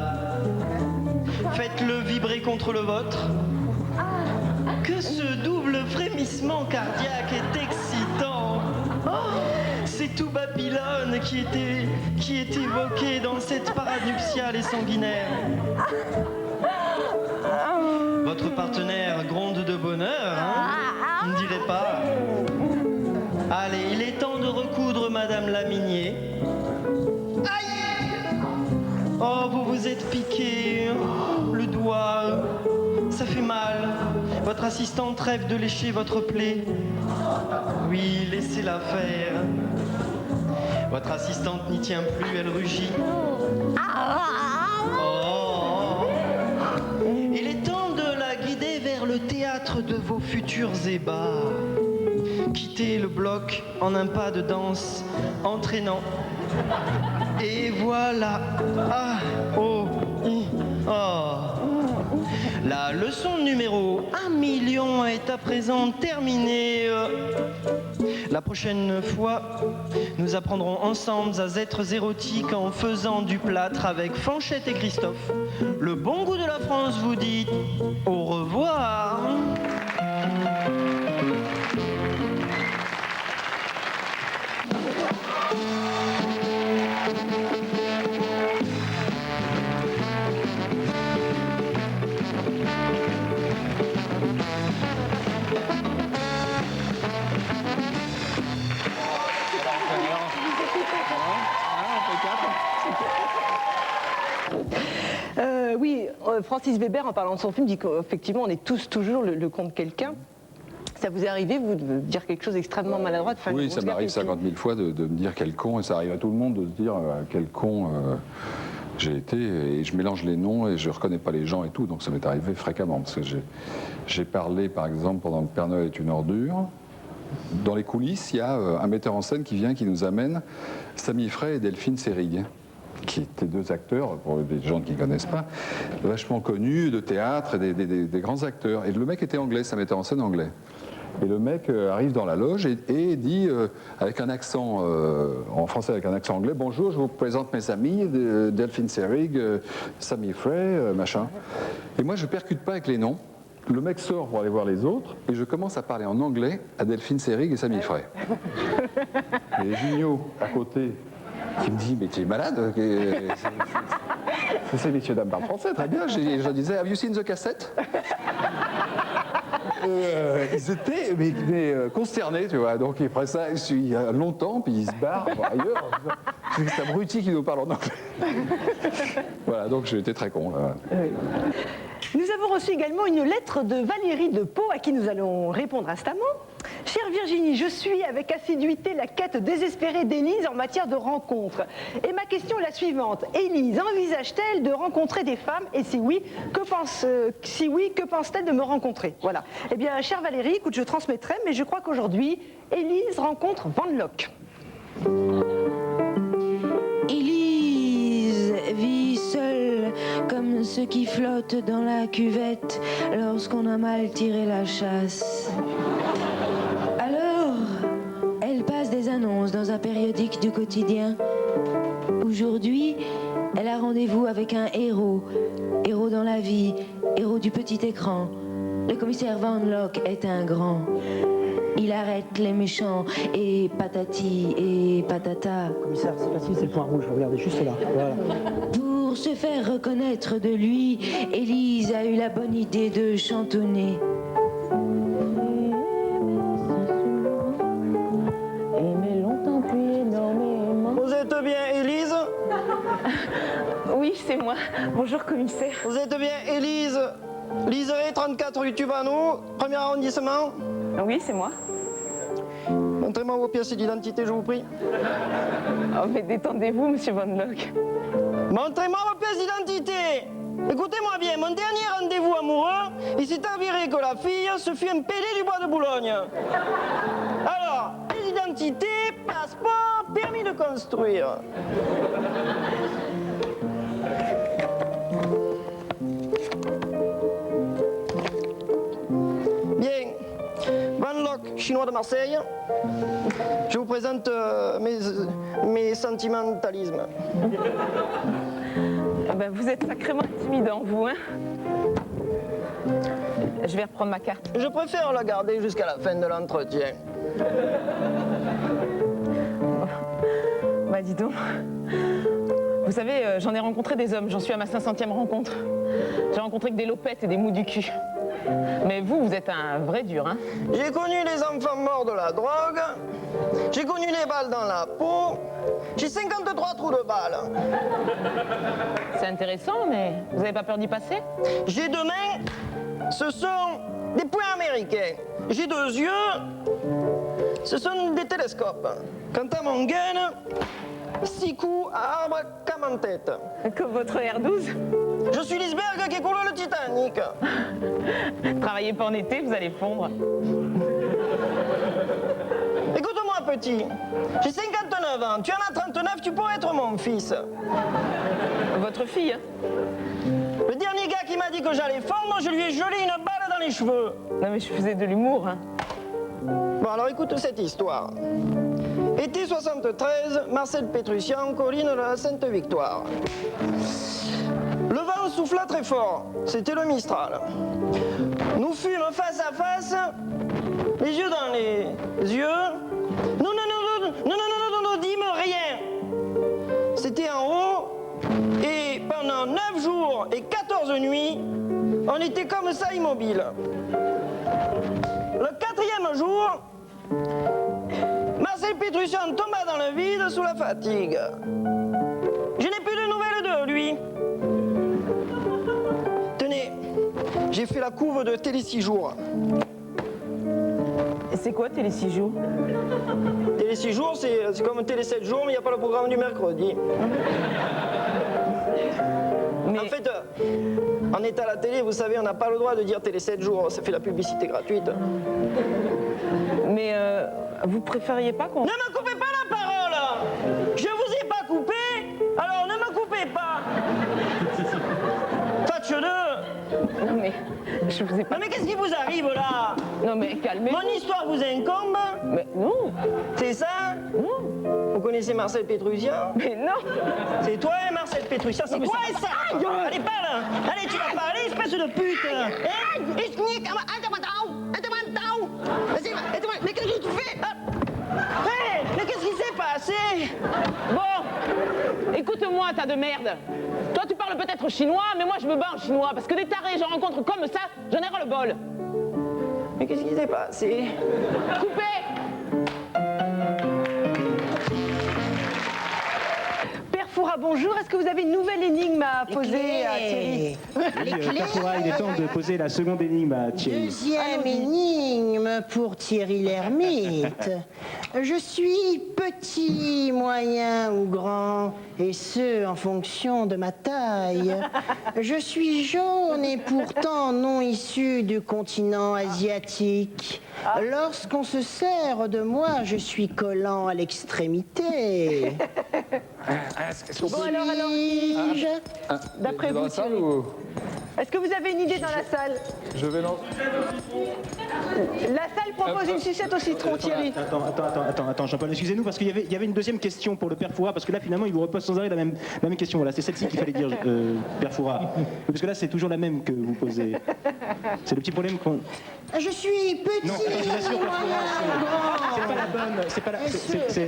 Faites-le vibrer contre le vôtre. Que ce double frémissement cardiaque est excitant. Oh, c'est tout Babylone qui est évoqué dans cette parade nuptiale et sanguinaire. Votre partenaire gronde de bonheur, hein? Ne dirait pas. Allez, il est temps de recoudre Madame Laminier. Aïe! Oh, vous vous êtes piqué le doigt. Ça fait mal. Votre assistante rêve de lécher votre plaie. Oui, laissez-la faire. Votre assistante n'y tient plus, elle rugit. Oh! Il est temps de la guider vers le théâtre de vos futurs ébats. Quittez le bloc en un pas de danse entraînant. Et voilà. Ah, oh, oh. La leçon numéro 1 million est à présent terminée. La prochaine fois, nous apprendrons ensemble à être érotiques en faisant du plâtre avec Fanchette et Christophe. Le bon goût de la France vous dit au revoir. Oui, Francis Weber, en parlant de son film, dit qu'effectivement, on est tous toujours le compte de quelqu'un. Ça vous est arrivé, vous, de dire quelque chose d'extrêmement maladroit? Oui, ça m'arrive 50 000 fois de me dire quel con, et ça arrive à tout le monde de se dire quel con j'ai été, et je mélange les noms et je reconnais pas les gens et tout, donc ça m'est arrivé fréquemment. Parce que j'ai parlé, par exemple, pendant Le Père Noël est une ordure. Dans les coulisses, il y a un metteur en scène qui vient, qui nous amène Samy Frey et Delphine Seyrig, qui étaient deux acteurs, pour les gens qui ne connaissent pas, vachement connus de théâtre et des grands acteurs. Et le mec était anglais, c'est un metteur en scène anglais. Et le mec arrive dans la loge et dit, avec un accent, en français avec un accent anglais, « Bonjour, je vous présente mes amis, Delphine Seyrig, Sami Frey, machin. » Et moi, je ne percute pas avec les noms. Le mec sort pour aller voir les autres et je commence à parler en anglais à Delphine Seyrig et Sami Frey. Et Junio, à côté, qui me dit, mais tu es malade? Ces messieurs dames parlent français, très bien. Je disais, have you seen the cassette? Ils étaient consternés, tu vois. Donc après ça, il y a longtemps, puis ils se barrent ailleurs. C'est un abruti qui nous parle en anglais. Voilà, donc j'ai été très con. Là. Nous avons reçu également une lettre de Valérie de Pau à qui nous allons répondre instamment. Chère Virginie, je suis avec assiduité la quête désespérée d'Élise en matière de rencontres. Et ma question est la suivante. Élise envisage-t-elle de rencontrer des femmes? Et si oui, que pense-t-elle de me rencontrer? Voilà. Eh bien, chère Valérie, écoute, je transmettrai, mais je crois qu'aujourd'hui, Élise rencontre Van Locke. Élise vit seule comme ceux qui flottent dans la cuvette lorsqu'on a mal tiré la chasse. Alors, elle passe des annonces dans un périodique du quotidien. Aujourd'hui, elle a rendez-vous avec un héros. Héros dans la vie, héros du petit écran. Le commissaire Van Locke est un grand. Il arrête les méchants et patati et patata. Commissaire, c'est facile, c'est le point rouge, regardez juste là. Voilà. Pour se faire reconnaître de lui, Élise a eu la bonne idée de chantonner. Aimer longtemps puis énormément. Vous êtes bien Élise? Oui, c'est moi. Bonjour, commissaire. Vous êtes bien Élise? Liseré, 34 rue Tubano, premier arrondissement? Oui, c'est moi. Montrez-moi vos pièces d'identité, je vous prie. Oh, mais détendez-vous, monsieur Van Locke. Montrez-moi vos pièces d'identité. Écoutez-moi bien, mon dernier rendez-vous amoureux, il s'est avéré que la fille se fut un pélé du bois de Boulogne. Alors, pièces d'identité, passeport, permis de construire. Bien. Van Locke, chinois de Marseille. Je vous présente mes sentimentalismes. Ben, vous êtes sacrément intimidant, vous, hein? Je vais reprendre ma carte. Je préfère la garder jusqu'à la fin de l'entretien. Bah, dis donc. Vous savez, j'en ai rencontré des hommes, j'en suis à ma 500e rencontre. J'ai rencontré que des lopettes et des mous du cul. Mais vous êtes un vrai dur, hein? J'ai connu les enfants morts de la drogue, j'ai connu les balles dans la peau, j'ai 53 trous de balles. C'est intéressant, mais vous n'avez pas peur d'y passer? J'ai deux mains, ce sont des poings américains. J'ai deux yeux, ce sont des télescopes. Quant à mon gain, 6 coups à arbre comme en tête. Comme votre R12? Je suis l'iceberg qui coule le Titanic. Travaillez pas en été, vous allez fondre. Écoute-moi, petit. J'ai 59 ans, tu en as 39, tu pourrais être mon fils. Votre fille, hein? Le dernier gars qui m'a dit que j'allais fondre, je lui ai gelé une balle dans les cheveux. Non mais je faisais de l'humour, hein. Bon, alors écoute cette histoire. Été 73, Marcel Pétrussion, colline de la Sainte-Victoire. Le vent souffla très fort, c'était le Mistral. Nous fûmes face à face, les yeux dans les yeux. Nous ne dîmes rien. C'était en haut, et pendant 9 jours et 14 nuits, on était comme ça immobile. Le 4e jour, Marcel Pétrussion tomba dans le vide sous la fatigue. Je n'ai plus de nouvelles de lui. Tenez, j'ai fait la couve de Télé 6 jours. C'est quoi Télé 6 jours? Télé 6 jours, c'est comme Télé 7 jours, mais il n'y a pas le programme du mercredi. Mais... En fait, on est à la télé, vous savez, on n'a pas le droit de dire Télé 7 jours, ça fait la publicité gratuite. Mais vous préfériez pas qu'on... Ne me coupez pas la parole! Je vous ai pas coupé, alors ne me coupez pas! Faites-le! Non mais, je vous ai pas... Non mais qu'est-ce qui vous arrive là? Non mais, calmez-vous. Mon histoire vous incombe? Mais non. C'est ça? Non. Vous connaissez Marcel Pétrusien? Mais non. C'est toi, hein, Marcel Pétrusien? C'est toi, ça? Allez, parle! Allez, tu vas parler, espèce de pute! Mais qu'est-ce que tu fais? Hé, mais qu'est-ce qui s'est passé? Bon, écoute-moi, tas de merde. Toi, tu parles peut-être chinois, mais moi, je me bats en chinois. Parce que des tarés, j'en rencontre comme ça, j'en ai ras le bol. Mais qu'est-ce qui s'est passé? Coupé. Père Foura, bonjour. Est-ce que vous avez une nouvelle énigme à poser à Thierry? Père Foura, il est temps de poser la seconde énigme à Thierry. Deuxième énigme pour Thierry l'ermite. Je suis petit, moyen ou grand, et ce en fonction de ma taille. Je suis jaune et pourtant non issu du continent asiatique. Lorsqu'on se sert de moi, je suis collant à l'extrémité. Bon, alors, d'après vous, Thierry, est-ce que vous avez une idée dans la salle? Je vais lancer. La salle propose une sucette au citron, Thierry. Attends, Jean-Paul, excusez-nous, parce qu'il y avait une deuxième question pour le Père Foura, parce que là, finalement, il vous repose sans arrêt la même question. Voilà, c'est celle-ci qu'il fallait dire, Père Foura. Parce que là, c'est toujours la même que vous posez. C'est le petit problème qu'on... Je suis petit, Non, attends, je vous assure, Père Foura, c'est pas la bonne, c'est pas la...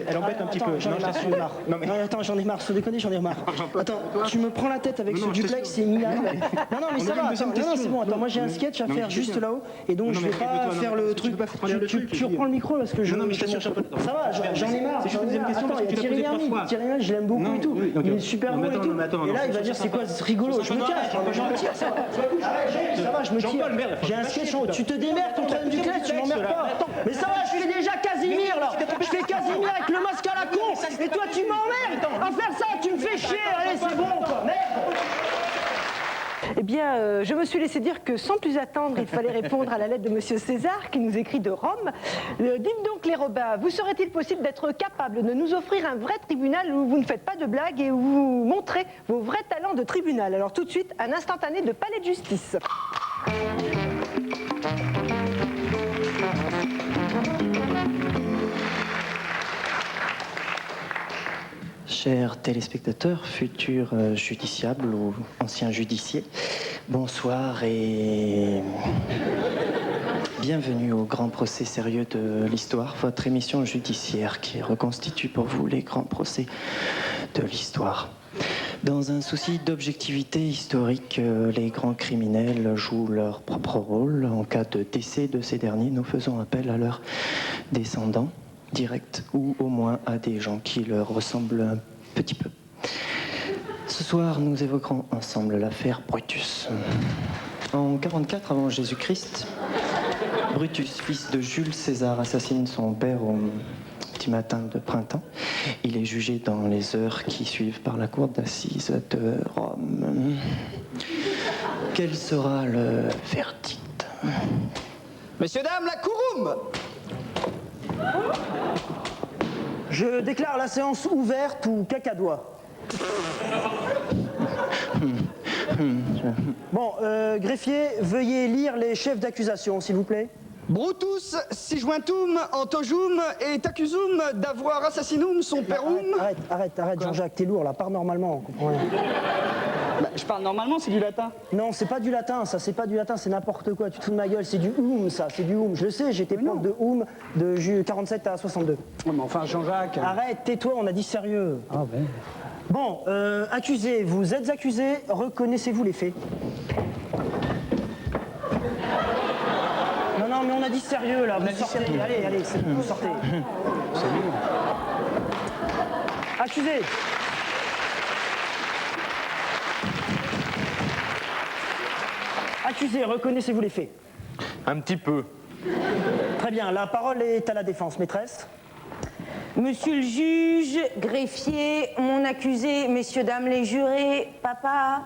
elle embête un petit peu. J'en ai marre, j'en ai marre. Non, mais... Attends, j'en ai marre, sans déconner, j'en ai marre. Attends, tu me prends la tête avec ce duplex, c'est minable. Non, mais ça va, attends, non, c'est bon, attends, moi j'ai un sketch à faire juste là-haut, et donc je vais pas faire le truc. Tu reprends le micro parce que je... Non, mais je t'assure, Jean-Paul. Ça va, j'en ai marre. C'est juste une deuxième question, parce que tu l'as posée parfois. Thierry Lhermitte, je l'aime beaucoup et tout. Il est super beau et tout. Et là, il va dire c'est quoi, c'est rigolo. Je me casse, je me tire, ça va, je me tire. J'ai un sketch, tu te démerdes, ton troisième duplex, tu m'emmerdes pas. Mais ça va, je fais déjà Casimir là. Je fais Casimir avec le masque à la con. Et toi, tu m'emmerdes à faire ça, tu me fais chier. Allez, c'est bon, quoi, merde. Eh bien, je me suis laissé dire que sans plus attendre, il fallait répondre à la lettre de Monsieur César qui nous écrit de Rome. Dites donc les Robins, vous serait-il possible d'être capable de nous offrir un vrai tribunal où vous ne faites pas de blagues et où vous montrez vos vrais talents de tribunal? Alors tout de suite, un instantané de palais de justice. Chers téléspectateurs, futurs justiciables ou anciens judiciaires, bonsoir et bienvenue au grand procès sérieux de l'histoire, votre émission judiciaire qui reconstitue pour vous les grands procès de l'histoire. Dans un souci d'objectivité historique, les grands criminels jouent leur propre rôle. En cas de décès de ces derniers, nous faisons appel à leurs descendants, directs ou au moins à des gens qui leur ressemblent un petit peu. Ce soir, nous évoquerons ensemble l'affaire Brutus. En 44 avant Jésus-Christ, Brutus, fils de Jules César, assassine son père au petit matin de printemps. Il est jugé dans les heures qui suivent par la cour d'assises de Rome. Quel sera le verdict? Messieurs, dames, la couroum! Je déclare la séance ouverte ou cacadois. Bon, greffier, veuillez lire les chefs d'accusation, s'il vous plaît. Brutus, si jointum, antojum et accusum d'avoir assassinum son perum. Arrête, Jean-Jacques, t'es lourd là, parle normalement, on comprend rien. Bah, je parle normalement, c'est du latin. Non, c'est pas du latin, ça, c'est pas du latin, c'est n'importe quoi, tu te fous de ma gueule, c'est du ça, c'est du Je le sais, j'étais prof de de 47 à 62. Ouais, mais enfin, Jean-Jacques... Arrête, tais-toi, on a dit sérieux. Ah ouais. Bon, accusé, vous êtes accusé, reconnaissez-vous les faits? Non, mais on a dit sérieux là, vous sortez, allez, vous sortez. Accusé. Accusé, reconnaissez-vous les faits? Un petit peu. Très bien, la parole est à la défense, maîtresse. Monsieur le juge, greffier, mon accusé, messieurs, dames les jurés, papa,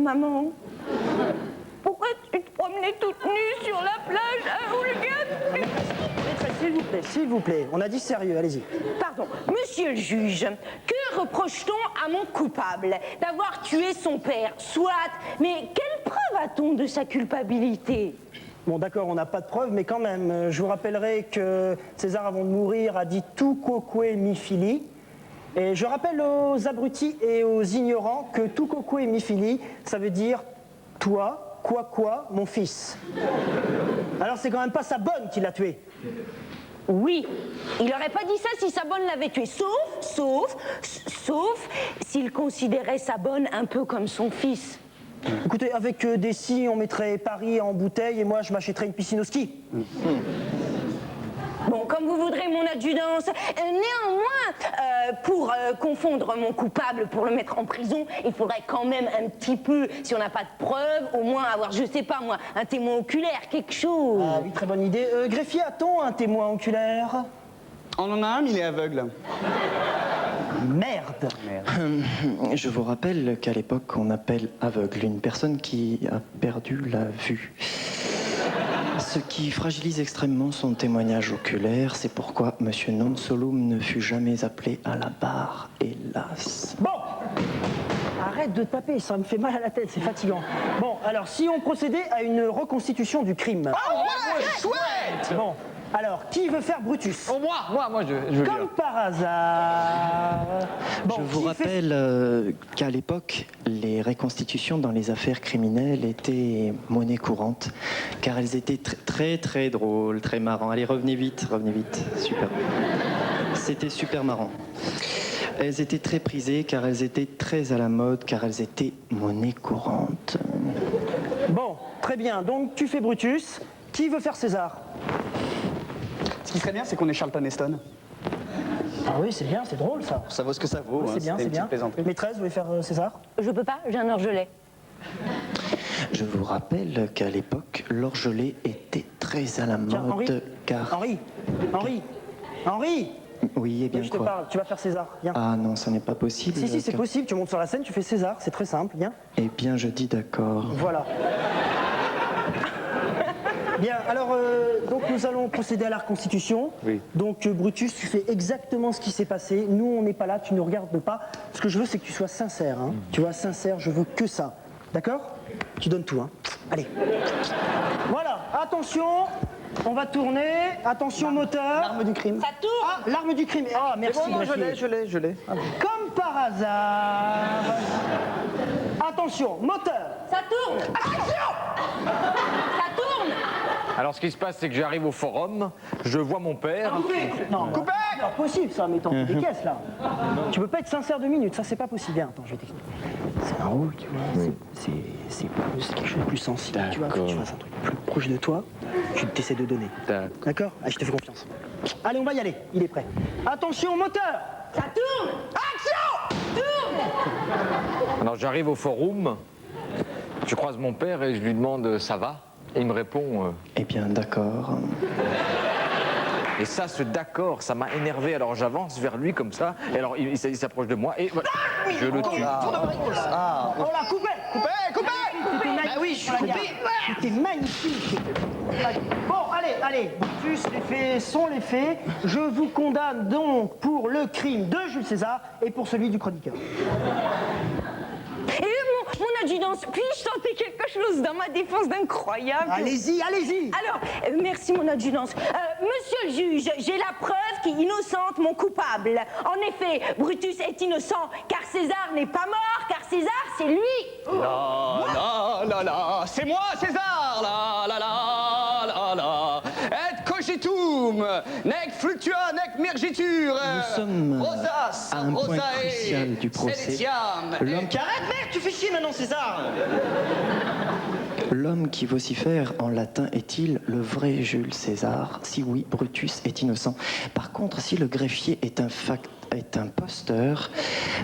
maman, pourquoi tu te promenais toute nue sur la plage à Hooligan? Maîtresse, s'il vous plaît, on a dit sérieux, allez-y. Pardon, monsieur le juge, que reproche-t-on à mon coupable? D'avoir tué son père, soit, mais quelle preuve a-t-on de sa culpabilité? Bon, d'accord, on n'a pas de preuves, mais quand même, je vous rappellerai que César, avant de mourir, a dit tout quoque mi fili. Et je rappelle aux abrutis et aux ignorants que tout quoque mi fili, ça veut dire toi, quoi, mon fils. Alors c'est quand même pas sa bonne qui l'a tué. Oui, il n'aurait pas dit ça si sa bonne l'avait tué, sauf s'il considérait sa bonne un peu comme son fils. Écoutez, avec des scies, on mettrait Paris en bouteille et moi je m'achèterais une piscine au ski. Bon, comme vous voudrez, mon adjudance. Néanmoins, pour confondre mon coupable, pour le mettre en prison, il faudrait quand même un petit peu, si on n'a pas de preuves, au moins avoir, je sais pas moi, un témoin oculaire, quelque chose. Ah oui, très bonne idée. Greffier, a-t-on un témoin oculaire? On en a un, mais il est aveugle. Merde. Je vous rappelle qu'à l'époque, on appelle aveugle une personne qui a perdu la vue. Ce qui fragilise extrêmement son témoignage oculaire, c'est pourquoi M. Non-Solum ne fut jamais appelé à la barre, hélas. Bon, arrête de taper, ça me fait mal à la tête, c'est fatigant. Bon, alors si on procédait à une reconstitution du crime. Ah ouais, chouette. Bon, alors, qui veut faire Brutus? Oh, moi, je veux Comme bien. par hasard. Bon, Je vous rappelle qu'à l'époque, les reconstitutions dans les affaires criminelles étaient monnaie courante, car elles étaient très drôles, très marrants. Allez, revenez vite, super. C'était super marrant. Elles étaient très prisées, car elles étaient très à la mode, car elles étaient monnaie courante. Bon, très bien, donc tu fais Brutus. Qui veut faire César? Ce qui serait bien, c'est qu'on est Charlton Heston. Ah oui, c'est bien, c'est drôle ça. Ça vaut ce que ça vaut. Oui, hein, c'est bien, c'était c'est une bien. petite plaisanterie. Maîtresse, vous voulez faire César? Je peux pas, j'ai un orgelet. Je vous rappelle qu'à l'époque, l'orgelet était très à la Tiens, mode, Henri, car... Henri. Oui, et bien Oui, je te quoi? parle, tu vas faire César, viens. Ah non, ça n'est pas possible. Si, c'est car- possible, tu montes sur la scène, tu fais César, c'est très simple, viens. Eh bien, je dis d'accord. Voilà. Bien, alors, donc nous allons procéder à la reconstitution. Oui. Donc, Brutus, tu fais exactement ce qui s'est passé. Nous, on n'est pas là, tu ne regardes pas. Ce que je veux, c'est que tu sois sincère. Hein. Tu vois, sincère, je veux que ça. D'accord? Tu donnes tout, hein. Allez. Voilà, attention, on va tourner. Attention, moteur. L'arme du crime. Ça tourne. Ah, l'arme du crime. Ah, merci. Bon, non, greffier. je l'ai. Comme par hasard. Attention, moteur. Ça tourne. Attention. Ça tourne. Alors, ce qui se passe, c'est que j'arrive au forum, je vois mon père. Non, coupé. C'est pas possible ça, mais t'en fais des caisses là. Tu peux pas être sincère 2 minutes, ça c'est pas possible. Bien, attends, je vais t'expliquer. C'est un rôle, tu vois, c'est plus quelque chose de plus sensible. Tu vois, faut que tu fasses un truc plus proche de toi, tu t'essaies de donner. D'accord? Allez, je te fais confiance. Allez, on va y aller, il est prêt. Attention, moteur. Ça tourne. Action. Tourne. Alors, j'arrive au forum, je croise mon père et je lui demande ça va? Et il me répond Eh bien, d'accord. Et ça, ce d'accord, ça m'a énervé. Alors j'avance vers lui comme ça. Et alors il s'approche de moi et voilà, je le tue. Ah, oh là, coupé. Bah oui, je suis coupé. C'était magnifique. Bon, allez, Brutus, les faits sont les faits. Je vous condamne donc pour le crime de Jules César et pour celui du chroniqueur. Et mon adjudance, puis-je tenter quelque chose dans ma défense d'incroyable? Allez-y. Alors, merci mon adjudance. Monsieur le juge, j'ai la preuve qui innocente mon coupable. En effet, Brutus est innocent, car César n'est pas mort, car César, c'est lui. La, c'est moi, César. La. Et cogitum, nec fluctua, nec mergitur. Nous sommes Rosas, à un point rosae, crucial du procès. seditiam, L'homme qui... Arrête, merde, tu fais chier maintenant, César. L'homme qui vocifère en latin est-il le vrai Jules César? Si oui, Brutus est innocent. Par contre, si le greffier est un posteur,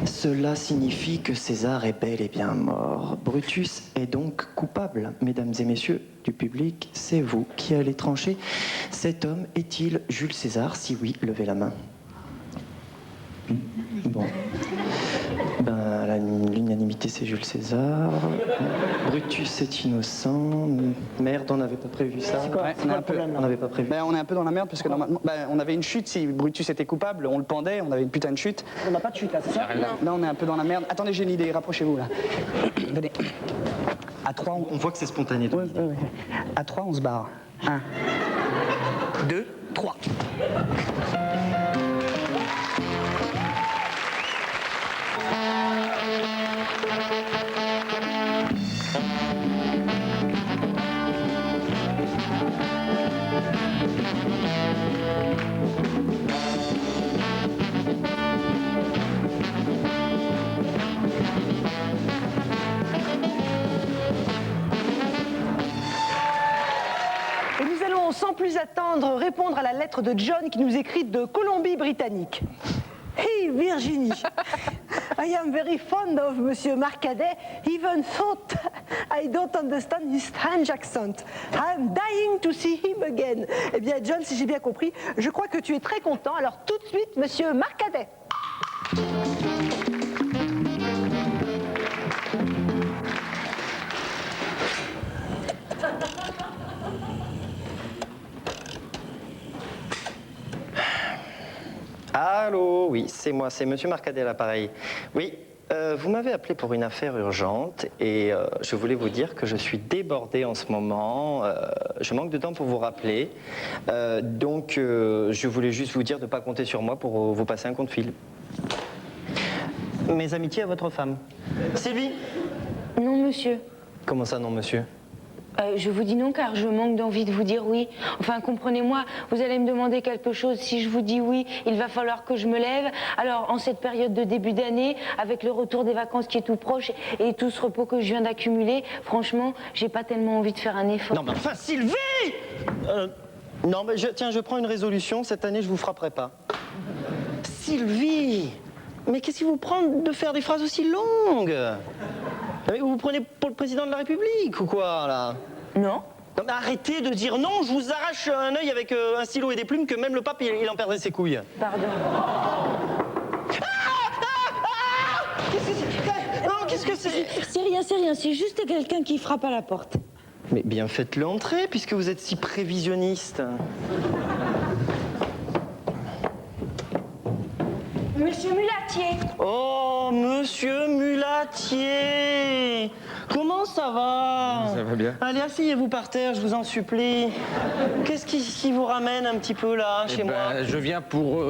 cela signifie que César est bel et bien mort. Brutus est donc coupable. Mesdames et messieurs du public, c'est vous qui allez trancher. Cet homme est-il Jules César? Si oui, levez la main. Bon. Ben, à l'unanimité, invité, c'est Jules César. Brutus, c'est innocent. Merde, on n'avait pas prévu ça. C'est quoi le problème, là ? On n'avait pas prévu. On est un peu dans la merde parce que normalement, on avait une chute. Si Brutus était coupable, on le pendait, on avait une putain de chute. On n'a pas de chute là, c'est ça? Là, on est un peu dans la merde. Attendez, j'ai une idée, rapprochez-vous là. Venez. À 3, on voit que c'est spontané. Oui. À 3, on se barre. 1, 2, 3. Et nous allons sans plus attendre répondre à la lettre de John qui nous écrit de Colombie-Britannique. Hey Virginie, I am very fond of Monsieur Marcadet, even thought I don't understand his strange accent. I'm dying to see him again. Eh bien John, si j'ai bien compris, je crois que tu es très content, alors tout de suite Monsieur Marcadet. Allô, oui, c'est moi, c'est Monsieur Marcadet à l'appareil. Oui, vous m'avez appelé pour une affaire urgente et je voulais vous dire que je suis débordé en ce moment. Je manque de temps pour vous rappeler. Donc, je voulais juste vous dire de ne pas compter sur moi pour vous passer un coup de fil. Mes amitiés à votre femme. Sylvie? Non, monsieur. Comment ça, non, monsieur? Je vous dis non car je manque d'envie de vous dire oui. Enfin, comprenez-moi, vous allez me demander quelque chose. Si je vous dis oui, il va falloir que je me lève. Alors, en cette période de début d'année, avec le retour des vacances qui est tout proche et tout ce repos que je viens d'accumuler, franchement, j'ai pas tellement envie de faire un effort. Non, mais enfin, Sylvie! Non, mais tiens, je prends une résolution. Cette année, je vous frapperai pas. Sylvie! Mais qu'est-ce qui vous prend de faire des phrases aussi longues? Vous vous prenez pour le président de la République ou quoi, là? Non. Non, mais arrêtez de dire non, je vous arrache un œil avec un stylo et des plumes que même le pape, il en perdrait ses couilles. Pardon. Qu'est-ce que c'est? C'est rien, c'est juste quelqu'un qui frappe à la porte. Mais bien faites-le entrer, puisque vous êtes si prévisionniste. Monsieur Mulatier. Oh, Monsieur Mulatier! Comment ça va? Ça va bien. Allez, asseyez-vous par terre, je vous en supplie. Qu'est-ce qui vous ramène un petit peu là, chez moi? Je viens pour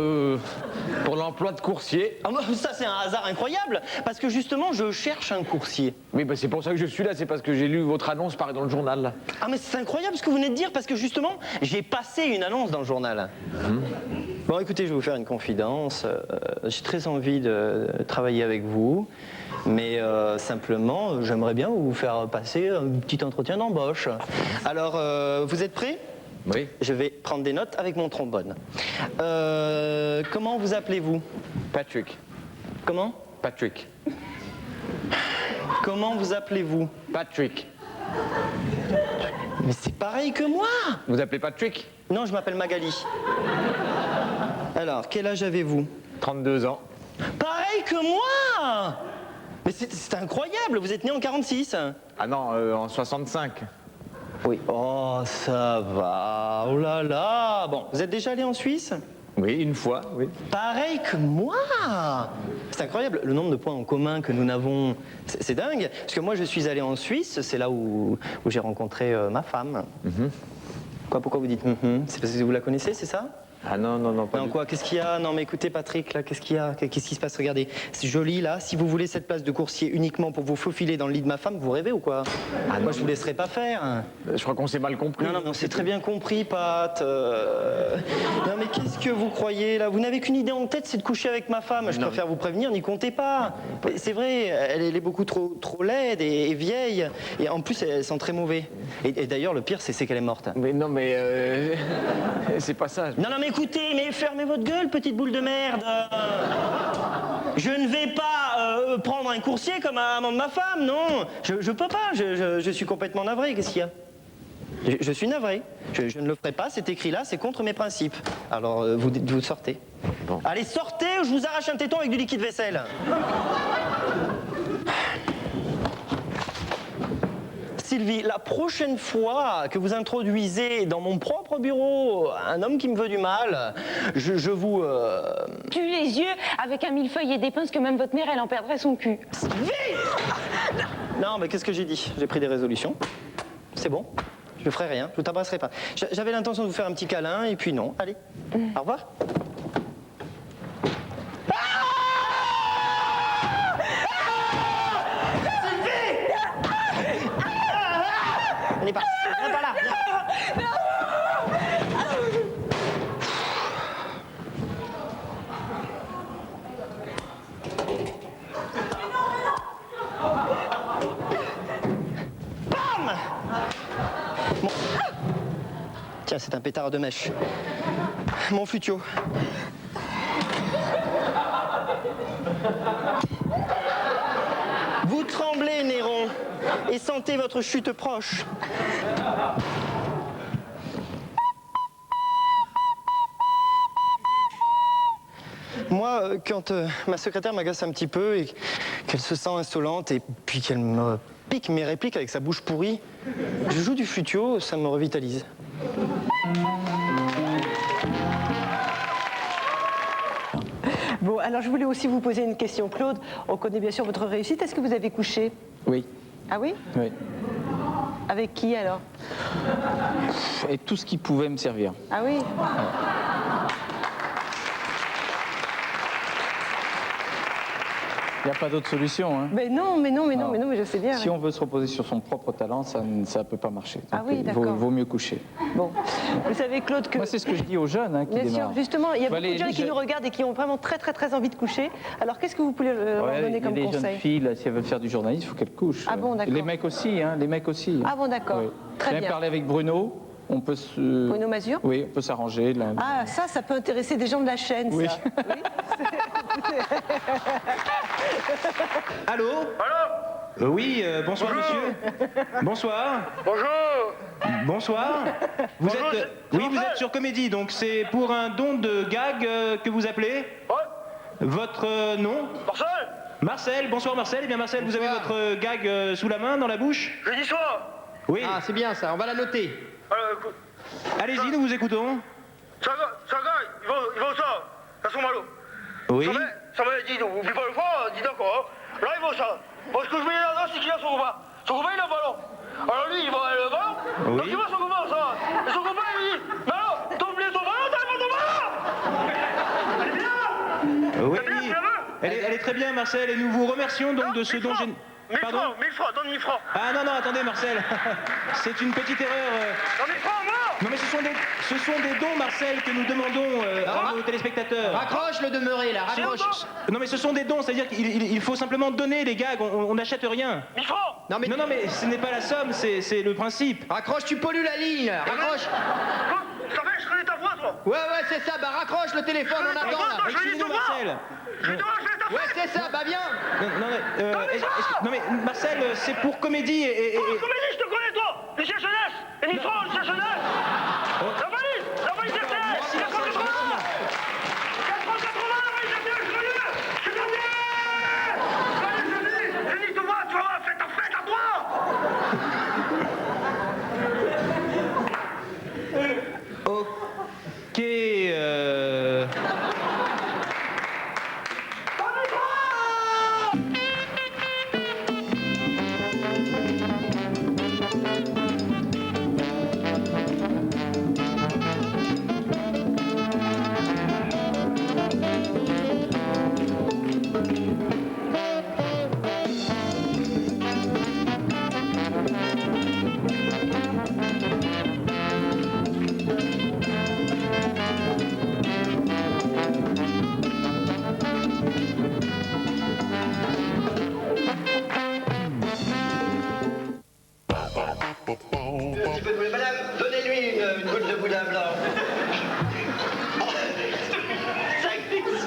l'emploi de coursier. Ah, ça, c'est un hasard incroyable, parce que justement, je cherche un coursier. Oui, c'est pour ça que je suis là, c'est parce que j'ai lu votre annonce paraître dans le journal. Là. Ah, mais c'est incroyable ce que vous venez de dire, parce que justement, j'ai passé une annonce dans le journal. Bon, écoutez, je vais vous faire une confidence. J'ai très envie de travailler avec vous, mais simplement, j'aimerais bien vous faire passer un petit entretien d'embauche. Alors, vous êtes prêts? Oui. Je vais prendre des notes avec mon trombone. Comment vous appelez-vous? Patrick. Comment? Patrick. Comment vous appelez-vous? Patrick. Mais c'est pareil que moi! Vous appelez Patrick? Non, je m'appelle Magali. Alors, quel âge avez-vous? 32 ans. Pareil que moi! Mais c'est incroyable, vous êtes né en 46. Ah non, en 65. Oui. Oh, ça va. Oh là là. Bon, vous êtes déjà allé en Suisse? Oui, une fois, oui. Pareil que moi! C'est incroyable, le nombre de points en commun que nous n'avons, c'est dingue. Parce que moi, je suis allé en Suisse, c'est là où j'ai rencontré ma femme. Quoi, pourquoi vous dites C'est parce que vous la connaissez, c'est ça? Ah non, pas non, quoi, qu'est-ce qu'il y a? Non, mais écoutez, Patrick, là, qu'est-ce qu'il y a? Qu'est-ce qui se passe? Regardez, c'est joli, là. Si vous voulez cette place de coursier uniquement pour vous faufiler dans le lit de ma femme, vous rêvez ou quoi? Ah, moi, je vous laisserai pas faire. Je crois qu'on s'est mal compris. Non, on s'est très bien compris, Pat. Non, mais qu'est-ce que vous croyez, là? Vous n'avez qu'une idée en tête, c'est de coucher avec ma femme. Je préfère vous prévenir, n'y comptez pas. C'est vrai, elle est beaucoup trop laide et vieille. Et en plus, elle sent très mauvais. Et d'ailleurs, le pire, c'est qu'elle est morte. Mais non, mais... c'est pas ça. Non, mais écoutez, mais fermez votre gueule, petite boule de merde. Je ne vais pas prendre un coursier comme amant de ma femme, non. Je peux pas, je suis complètement navré, qu'est-ce qu'il y a? Je suis navré, je ne le ferai pas, c'est écrit là, c'est contre mes principes. Alors, vous sortez. Bon. Allez, sortez ou je vous arrache un téton avec du liquide vaisselle. Sylvie, la prochaine fois que vous introduisez dans mon propre bureau un homme qui me veut du mal, je vous... Tue les yeux avec un millefeuille et des pinces que même votre mère, elle en perdrait son cul. Non, mais qu'est-ce que j'ai dit? J'ai pris des résolutions. C'est bon. Je ferai rien. Je vous tabrasserai pas. J'avais l'intention de vous faire un petit câlin, et puis non. Allez. Au revoir. Allez, pas. Viens par là. Viens. Bam! Bon. Tiens, c'est un pétard de mèche. Mon futio. Vous tremblez, Néron, et sentez votre chute proche. Moi, quand ma secrétaire m'agace un petit peu et qu'elle se sent insolente et puis qu'elle me pique mes répliques avec sa bouche pourrie, je joue du flutio, ça me revitalise. Bon, alors je voulais aussi vous poser une question. Claude, on connaît bien sûr votre réussite. Est-ce que vous avez couché? Oui. Ah oui? Oui. Avec qui alors? Et tout ce qui pouvait me servir. Ah oui? Il n'y a pas d'autre solution. Hein. Mais non, mais je sais bien. Si on veut se reposer sur son propre talent, ça ne peut pas marcher. Donc, Ah oui, il vaut d'accord. mieux coucher. Bon, vous savez Claude que... Moi, c'est ce que je dis aux jeunes qui Bien démarrent. sûr, justement, il y a beaucoup de les jeunes qui nous regardent et qui ont vraiment très envie de coucher. Alors qu'est-ce que vous pouvez leur donner comme les conseil? jeunes filles, là, si elles veulent faire du journalisme, il faut qu'elles couchent. Ah bon, d'accord. Les mecs aussi, hein, les mecs aussi. Ah bon, d'accord. Oui. Très J'ai bien. parlé avec Bruno. On peut se... Bruno Mazur? Oui, on peut s'arranger. Là. Ah, ça peut intéresser des gens de la chaîne, Oui. ça. Allô? Allô? Oui, bonsoir monsieur. Bonsoir. Bonjour. Bonsoir. Vous êtes oui, vous êtes sur Comédie, donc c'est pour un don de gag que vous appelez? Ouais. Votre nom? Marcel. Marcel, bonsoir Marcel. Eh bien Marcel, vous avez votre gag sous la main, dans la bouche? Jeudi soir. Oui. Ah, c'est bien ça, on va la noter. Écoute. Allez-y, nous vous écoutons. Ça gagne, ils vont ça. Ça sont malo. Oui. Ça m'a dit, oublie pas le froid, dis d'accord. Hein. Là, ils vont ça. Parce que je mets là-dedans, c'est qu'il a son copain. Son copain, il a le ballon. Alors lui, il va aller le ballon. Oui. Donc il va son copain, ça. Et son copain, il dit, mais alors, t'as oublié ton ballon, t'as pas ton ballon. Elle est bien. Oui. Elle est très bien Marcel, et nous vous remercions donc de ce don. 1000 francs, donne 1000 francs. Ah non, attendez Marcel, c'est une petite erreur. Non, 1000 francs, moi. Non mais ce sont des dons Marcel que nous demandons à nos téléspectateurs. Raccroche le demeuré là, raccroche. Non mais ce sont des dons, c'est-à-dire qu'il faut simplement donner les gags, on n'achète rien. 1000 francs. Non mais ce n'est pas la somme, c'est le principe. Raccroche, tu pollues la ligne, raccroche. Ça fait, je connais ta voix, toi. Ouais, c'est ça, bah raccroche le téléphone, on attend là. Excusez-nous Marcel. Ouais, c'est ça, bah viens. Non mais Marcel, c'est pour Comédie et... Comédie, je te connais, toi. Les chercheuses, les nitrons, les chercheuses. La valise chercheuse. Merci Marcel, je remercie. 480, la valise chercheuse, je connais. Je dis, toi, tu vas faire ta fête à toi. Ok... Madame, donnez-lui une goutte de boudin blanc. Ça glisse.